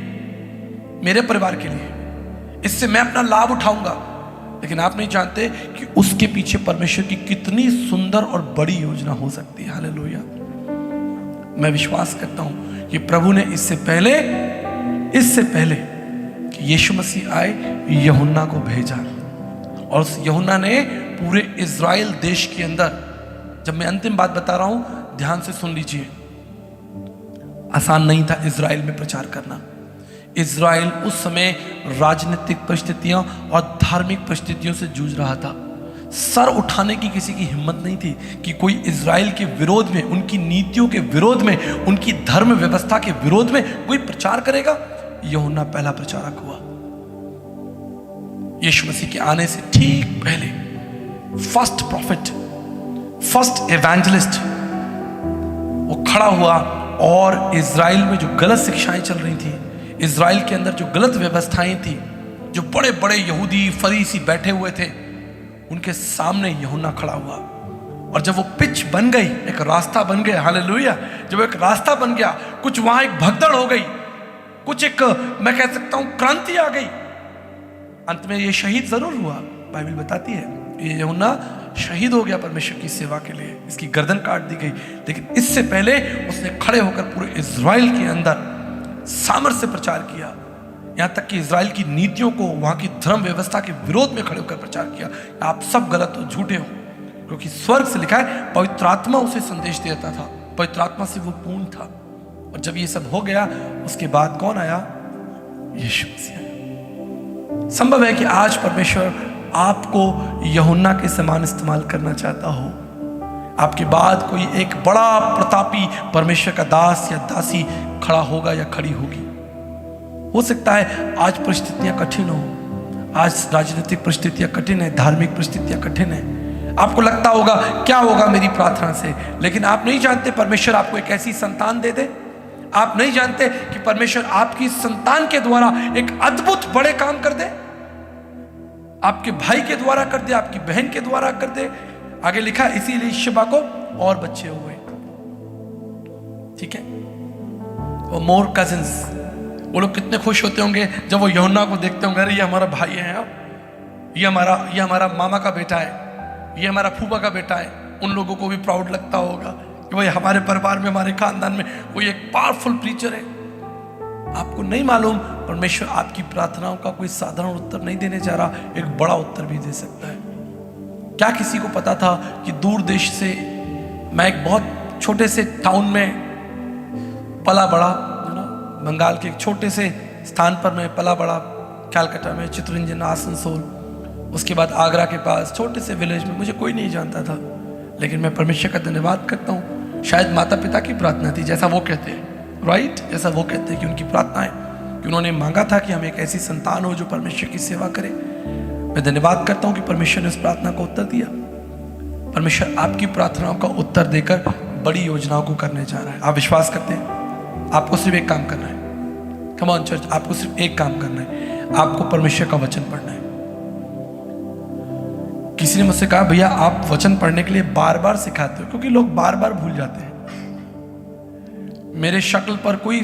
मेरे परिवार के लिए, इससे मैं अपना लाभ उठाऊंगा। लेकिन आप नहीं जानते कि उसके पीछे परमेश्वर की कितनी सुंदर और बड़ी योजना हो सकती है। हालेलुया। मैं विश्वास करता हूं कि प्रभु ने इससे पहले कि यीशु मसीह आए, यूहन्ना को भेजा, और उस यूहन्ना ने पूरे इज़राइल देश के अंदर, जब मैं अंतिम बात बता रहा हूं ध्यान से सुन लीजिए, आसान नहीं था इज़राइल में प्रचार करना। इज़राइल उस समय राजनीतिक परिस्थितियों और धार्मिक परिस्थितियों से जूझ रहा था। सर उठाने की किसी की हिम्मत नहीं थी कि कोई इज़राइल के विरोध में, उनकी नीतियों के विरोध में, उनकी धर्म व्यवस्था के विरोध में कोई प्रचार करेगा। यूहन्ना पहला प्रचारक हुआ। यीशु मसीह के आने से ठीक पहले फर्स्ट प्रॉफिट, फर्स्ट एवेंजलिस्ट वो खड़ा हुआ, और इज़राइल में जो गलत शिक्षाएं चल रही थी, इज़राइल के अंदर जो गलत व्यवस्थाएं थी, जो बड़े बड़े यहूदी फरीसी बैठे हुए थे, उनके सामने यूहन्ना खड़ा हुआ। और जब वो पिच बन गई, एक रास्ता बन गया, हालेलुया, जब एक रास्ता बन गया, कुछ वहां एक भगदड़ हो गई, कुछ एक, मैं कह सकता हूं, क्रांति आ गई। अंत में ये शहीद जरूर हुआ, बाइबल बताती है ये यूहन्ना शहीद हो गया परमेश्वर की सेवा के लिए, इसकी गर्दन काट दी गई। लेकिन इससे पहले उसने खड़े होकर पूरे इज़राइल के अंदर सामर्थ्य से प्रचार किया, यहां तक कि इज़राइल की नीतियों को, वहां की धर्म व्यवस्था के विरोध में खड़े होकर प्रचार किया, आप सब गलत हो, झूठे हो, क्योंकि स्वर्ग से लिखा है पवित्र आत्मा उसे संदेश देता था, पवित्र आत्मा से वो पूर्ण था। और जब ये सब हो गया, उसके बाद कौन आया? यीशु मसीह। संभव है कि आज परमेश्वर आपको यूहन्ना के समान इस्तेमाल करना चाहता हो। आपके बाद कोई एक बड़ा प्रतापी परमेश्वर का दास या दासी खड़ा होगा या खड़ी होगी। हो सकता है आज परिस्थितियां कठिन हो, आज राजनीतिक परिस्थितियां कठिन है, धार्मिक परिस्थितियां कठिन है। आपको लगता होगा क्या होगा मेरी प्रार्थना से, लेकिन आप नहीं जानते परमेश्वर आपको एक ऐसी संतान दे दे। आप नहीं जानते कि परमेश्वर आपकी संतान के द्वारा एक अद्भुत बड़े काम कर दे, आपके भाई के द्वारा कर दे, आपकी बहन के द्वारा कर दे। आगे लिखा इसीलिए शिबा को और बच्चे हुए, ठीक है। वो मोर कजिन्स, वो लोग कितने खुश होते होंगे जब वो यूहन्ना को देखते होंगे, अरे ये हमारा भाई है, ये हमारा मामा का बेटा है। ये हमारा फूफा का बेटा है, उन लोगों को भी प्राउड लगता होगा कि भाई हमारे परिवार में, हमारे खानदान में कोई एक पावरफुल प्रीचर है। आपको नहीं मालूम परमेश्वर आपकी प्रार्थनाओं का कोई साधारण उत्तर नहीं देने जा रहा, एक बड़ा उत्तर भी दे सकता है। क्या किसी को पता था कि दूर देश से, मैं एक बहुत छोटे से टाउन में पला बड़ा, बंगाल के एक छोटे से स्थान पर मैं पला बड़ा, कलकत्ता में, चित्तरंजन, आसनसोल, उसके बाद आगरा के पास छोटे से विलेज में, मुझे कोई नहीं जानता था। लेकिन मैं परमेश्वर का धन्यवाद करता हूँ, शायद माता पिता की प्रार्थना थी, जैसा वो कहते हैं, राइट, जैसा वो कहते हैं कि उनकी प्रार्थना है कि उन्होंने मांगा था कि हम एक ऐसी संतान हो जो परमेश्वर की सेवा करे। मैं धन्यवाद करता हूँ कि परमेश्वर ने उस प्रार्थना को उत्तर दिया। परमेश्वर आपकी प्रार्थनाओं का उत्तर देकर बड़ी योजनाओं को करने जा रहा है। आप विश्वास करते हैं? आपको सिर्फ एक काम करना है, कम ऑन चर्च, आपको सिर्फ एक काम करना है, आपको परमेश्वर का वचन पढ़ना है। किसी ने मुझसे कहा भैया आप वचन पढ़ने के लिए बार बार सिखाते हो, क्योंकि लोग बार बार भूल जाते हैं। मेरे शक्ल पर कोई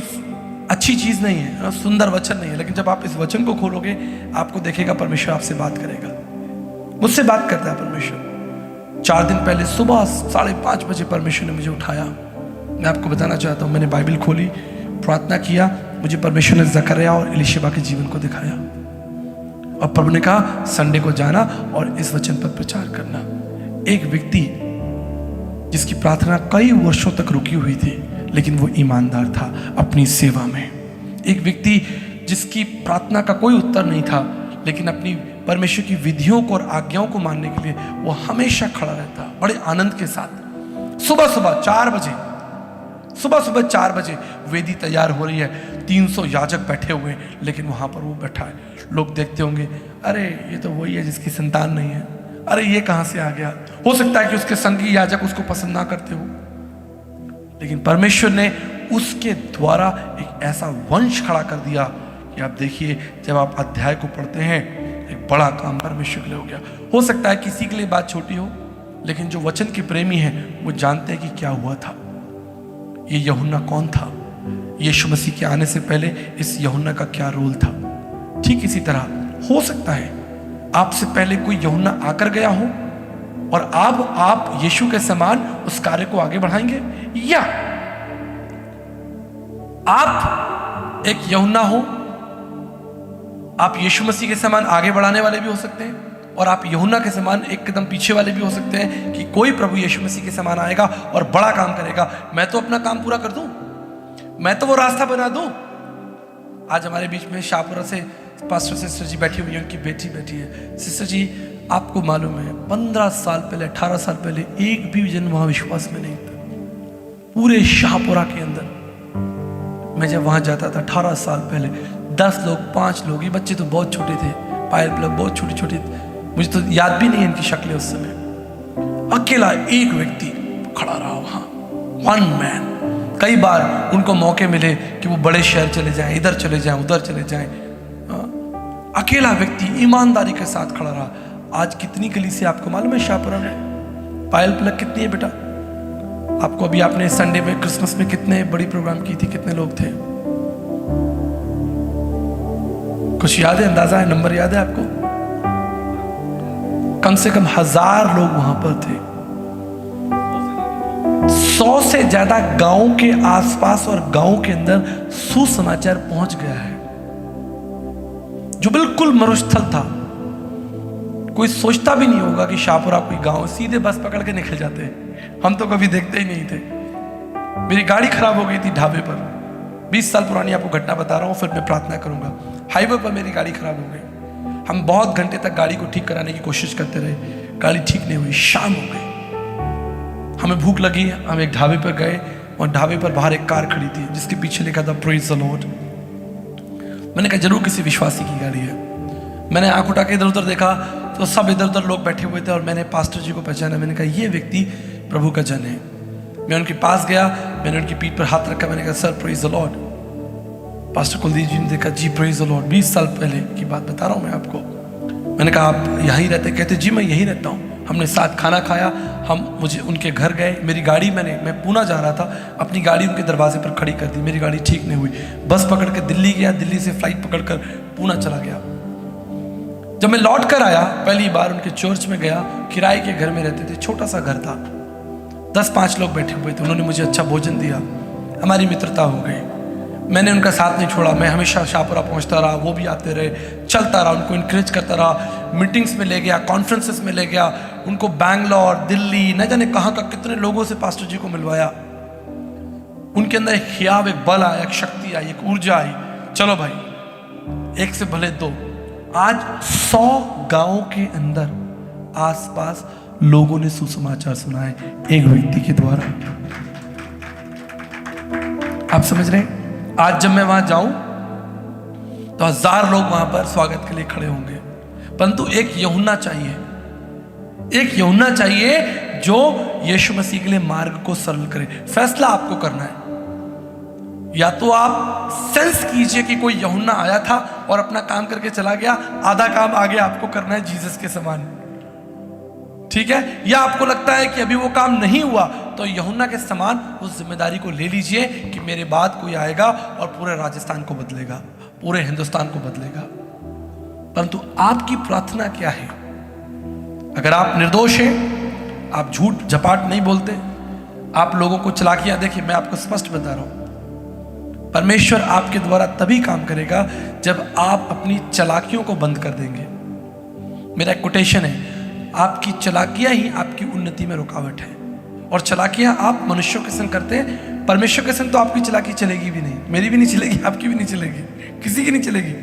अच्छी चीज नहीं है, सुंदर वचन नहीं है, लेकिन जब आप इस वचन को खोलोगे आपको देखेगा परमेश्वर आपसे बात करेगा। मुझसे बात करता है परमेश्वर। 4 दिन पहले सुबह 5:30 बजे परमेश्वर ने मुझे उठाया। मैं आपको बताना चाहता हूँ, मैंने बाइबल खोली, प्रार्थना किया, मुझे परमेश्वर ने जकरिया और एलीशिबा के जीवन को दिखाया और प्रभु ने कहा संडे को जाना और इस वचन पर प्रचार करना। एक व्यक्ति जिसकी प्रार्थना कई वर्षों तक रुकी हुई थी, लेकिन वो ईमानदार था अपनी सेवा में। एक व्यक्ति जिसकी प्रार्थना का कोई उत्तर नहीं था, लेकिन अपनी परमेश्वर की विधियों को और आज्ञाओं को मानने के लिए वो हमेशा खड़ा रहता, बड़े आनंद के साथ। सुबह सुबह 4 बजे वेदी तैयार हो रही है, 300 याजक बैठे हुए हैं, लेकिन वहां पर वो बैठा है। लोग देखते होंगे, अरे ये तो वही है जिसकी संतान नहीं है, अरे ये कहां से आ गया। हो सकता है कि उसके संगी याजक उसको पसंद ना करते हो, लेकिन परमेश्वर ने उसके द्वारा एक ऐसा वंश खड़ा कर दिया कि आप देखिए, जब आप अध्याय को पढ़ते हैं, एक बड़ा काम परमेश्वर के लिए हो गया। हो सकता है किसी के लिए बात छोटी हो, लेकिन जो वचन के प्रेमी हैं वो जानते हैं कि क्या हुआ था। ये यूहन्ना कौन था, यीशु मसीह के आने से पहले इस यूहन्ना का क्या रोल था। ठीक इसी तरह हो सकता है आपसे पहले कोई यूहन्ना आकर गया हो और अब आप यीशु के समान उस कार्य को आगे बढ़ाएंगे, या आप एक यूहन्ना हो, आप यीशु मसीह के समान आगे बढ़ाने वाले भी हो सकते हैं, और आप यूहन्ना के समान एक कदम पीछे वाले भी हो सकते हैं कि कोई प्रभु यीशु मसीह के समान आएगा और बड़ा काम करेगा। मैं तो अपना काम पूरा कर दूं, मैं तो वो रास्ता बना दूं। आज हमारे बीच में शाहपुरा से पास्टर सिस्टर जी बैठी हुई है, उनकी बेटी बैठी है। सिस्टर जी, आपको मालूम है 15 साल पहले, 18 साल पहले एक भी जन वहां विश्वास में नहीं था, पूरे शाहपुरा के अंदर। मैं जब वहां जाता था 18 साल पहले, 10 लोग, 5 लोग, ये बच्चे तो बहुत छोटे थे, पायल पलक बहुत छोटे छोटे, मुझे तो याद भी नहीं है इनकी शक्लें उस समय। अकेला एक व्यक्ति खड़ा रहा वहां, वन मैन। कई बार उनको मौके मिले कि वो बड़े शहर चले जाएं, इधर चले जाएं, उधर चले जाएं, अकेला व्यक्ति ईमानदारी के साथ खड़ा रहा। आज कितनी कलीसिया आपको मालूम है शाहपुरा में? पायल पलक कितनी है बेटा? आपको अभी आपने संडे में, क्रिसमस में कितने बड़ी प्रोग्राम की थी, कितने लोग थे? कुछ याद है, अंदाजा है, नंबर याद है आपको? कम से कम 1000 लोग वहां पर थे। 100 से ज्यादा गांव के आसपास और गांव के अंदर सुसमाचार पहुंच गया है, जो बिल्कुल मरुस्थल था। कोई सोचता भी नहीं होगा कि शाहपुरा कोई गांव, सीधे बस पकड़ के निकल जाते हैं। हम तो कभी देखते ही नहीं थे। मेरी गाड़ी खराब हो गई थी ढाबे पर, 20 साल पुरानी आपको घटना बता रहा हूं, फिर मैं प्रार्थना करूंगा। हाईवे पर मेरी गाड़ी खराब हो गई, हम बहुत घंटे तक गाड़ी को ठीक कराने की कोशिश करते रहे, गाड़ी ठीक नहीं हुई। शाम हो गई, हमें भूख लगी, हम एक ढाबे पर गए और ढाबे पर बाहर एक कार खड़ी थी जिसके पीछे लिखा था प्रेज द लॉर्ड। मैंने कहा जरूर किसी विश्वासी की गाड़ी है। मैंने आंख उठा के इधर उधर देखा तो सब इधर उधर लोग बैठे हुए थे और मैंने पास्टर जी को पहचाना। मैंने कहा ये व्यक्ति प्रभु का जन है। मैं उनके पास गया, मैंने उनकी पीठ पर हाथ रखा, मैंने कहा sir praise the Lord. Pastor Kuldeep ji ने देखा, जी प्रेज द लॉर्ड। 20 साल पहले की बात बता रहा हूँ मैं आपको। मैंने कहा आप यहीं रहते? कहते जी मैं यहीं रहता हूँ। हमने साथ खाना खाया, मुझे उनके घर गए। मेरी गाड़ी मैं पूना जा रहा था, अपनी गाड़ी उनके दरवाजे पर खड़ी कर दी। मेरी गाड़ी ठीक नहीं हुई, बस पकड़ के दिल्ली गया, दिल्ली से फ्लाइट पकड़कर पूना चला गया। जब मैं लौट कर आया, पहली बार उनके चर्च में गया, किराए के घर में रहते थे, छोटा सा घर था, 10-5 लोग बैठे हुए थे। उन्होंने मुझे अच्छा भोजन दिया, हमारी मित्रता हो गई। मैंने उनका साथ नहीं छोड़ा, मैं हमेशा शाहपुरा पहुंचता रहा, वो भी आते रहे, चलता रहा, उनको इंकरेज करता रहा, मीटिंग्स में ले गया, कॉन्फ्रेंसेस में ले गया, उनको बैंगलोर, दिल्ली, न जाने कहाँ का कितने लोगों से पास्टर जी को मिलवाया। उनके अंदर एक हियाव, एक बल आया, एक शक्ति आई, एक ऊर्जा आई। चलो भाई, एक से भले दो। आज 100 गांवों के अंदर आसपास लोगों ने सुसमाचार सुना है एक व्यक्ति के द्वारा। आप समझ रहे हैं? आज जब मैं वहां जाऊं तो 1000 लोग वहां पर स्वागत के लिए खड़े होंगे, परंतु एक यूहन्ना चाहिए, एक यूहन्ना चाहिए जो यीशु मसीह के लिए मार्ग को सरल करे। फैसला आपको करना है, या तो आप सेंस कीजिए कि कोई यूहन्ना आया था और अपना काम करके चला गया, आधा काम आगे आपको करना है जीसस के समान, ठीक है? या आपको लगता है कि अभी वो काम नहीं हुआ, तो यूहन्ना के समान उस जिम्मेदारी को ले लीजिए कि मेरे बाद कोई आएगा और पूरे राजस्थान को बदलेगा, पूरे हिंदुस्तान को बदलेगा। परंतु आपकी प्रार्थना क्या है? अगर आप निर्दोष हैं, आप झूठ झपाट नहीं बोलते, आप लोगों को चलाकियां, देखिए मैं आपको स्पष्ट बता रहा हूं, परमेश्वर आपके द्वारा तभी काम करेगा जब आप अपनी चलाकियों को बंद कर देंगे। मेरा एक कोटेशन है, आपकी चलाकियां ही आपकी उन्नति में रुकावट है, और चलाकियां आप मनुष्यों के संग करते हैं, परमेश्वर के संग तो आपकी चलाकी चलेगी भी नहीं, मेरी भी नहीं चलेगी, आपकी भी नहीं चलेगी, किसी की नहीं चलेगी।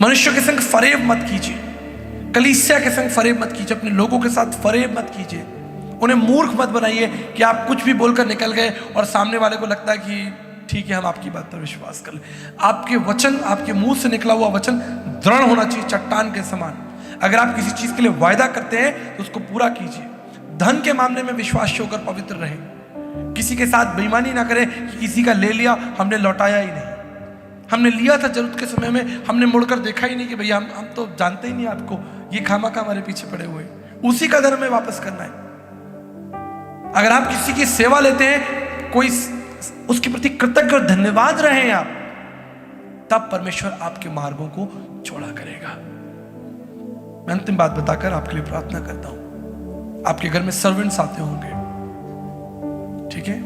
मनुष्यों के संग फरेब मत कीजिए, कलीसिया के संग फरेब मत कीजिए, अपने लोगों के साथ फरेब मत कीजिए, उन्हें मूर्ख मत बनाइए कि आप कुछ भी बोलकर निकल गए और सामने वाले को लगता है कि ठीक है, हम आपकी बात पर विश्वास कर ले। आपके वचन, आपके मुंह से निकला हुआ वचन दृढ़ होना चाहिए, चट्टान के समान। अगर आप किसी चीज के लिए वायदा करते हैं तो उसको पूरा कीजिए। धन के मामले में विश्वास होकर पवित्र रहें, किसी के साथ बेईमानी ना करें कि किसी का ले लिया हमने लौटाया ही नहीं, हमने लिया था जरूरत के समय में, हमने मुड़कर देखा ही नहीं कि भैया हम तो जानते ही नहीं आपको, ये खामा हमारे पीछे पड़े हुए, उसी का धन हमें वापस करना है। अगर आप किसी की सेवा लेते हैं, कोई उसके प्रति कृतज्ञ और धन्यवाद रहें आप, तब परमेश्वर आपके मार्गों को चौड़ा करेगा। मैं अंतिम बात बताकर आपके लिए प्रार्थना करता हूं। आपके घर में सर्वेंट्स आते होंगे, ठीक है,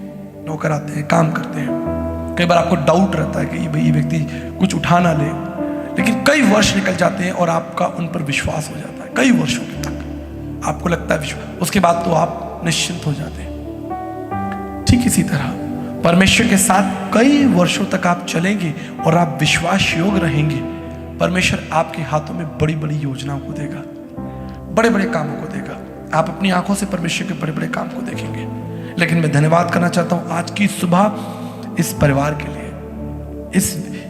नौकर आते हैं, काम करते हैं। कई बार आपको डाउट रहता है कि भाई ये व्यक्ति कुछ उठा ना ले, लेकिन कई वर्ष निकल जाते हैं और आपका उन पर विश्वास हो जाता है, कई वर्षों तक आपको लगता है विश्वास, उसके बाद तो आप निश्चिंत हो जाते हैं। ठीक इसी तरह परमेश्वर के साथ कई वर्षों तक आप चलेंगे और आप विश्वास योग्य रहेंगे, परमेश्वर आपके हाथों में बड़ी बड़ी योजनाओं को देगा, बड़े बड़े कामों को देगा। आप अपनी आंखों से परमेश्वर के बड़े बड़े काम को देखेंगे। लेकिन मैं धन्यवाद करना चाहता हूं आज की सुबह इस परिवार के लिए, इस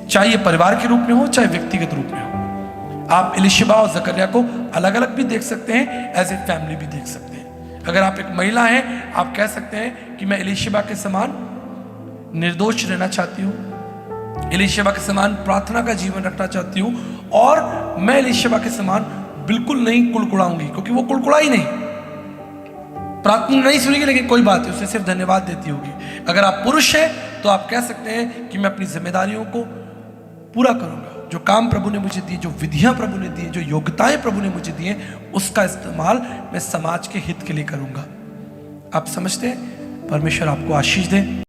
चाहे ये परिवार के रूप में हो चाहे व्यक्तिगत रूप में हो। आप एलीशिबा और जकरिया को अलग अलग भी देख सकते हैं, एज ए फैमिली भी देख सकते हैं। अगर आप एक महिला हैं, आप कह सकते हैं कि मैं एलीशिबा के समान निर्दोष रहना चाहती हूँ, एलीशिबा के समान प्रार्थना का जीवन रखना चाहती हूँ, और मैं एलीशिबा के समान बिल्कुल नहीं कुड़कुड़ाऊंगी, क्योंकि वो कुड़कुड़ा ही नहीं, प्रार्थना नहीं सुनेगी, लेकिन कोई बात नहीं, उसे सिर्फ धन्यवाद देती होगी। अगर आप पुरुष हैं तो आप कह सकते हैं कि मैं अपनी जिम्मेदारियों को पूरा करूंगा, जो काम प्रभु ने मुझे दिए, जो विधियां प्रभु ने दी, जो योग्यताएं प्रभु ने मुझे दी, उसका इस्तेमाल मैं समाज के हित के लिए करूंगा। आप समझते हैं? परमेश्वर आपको आशीष दे।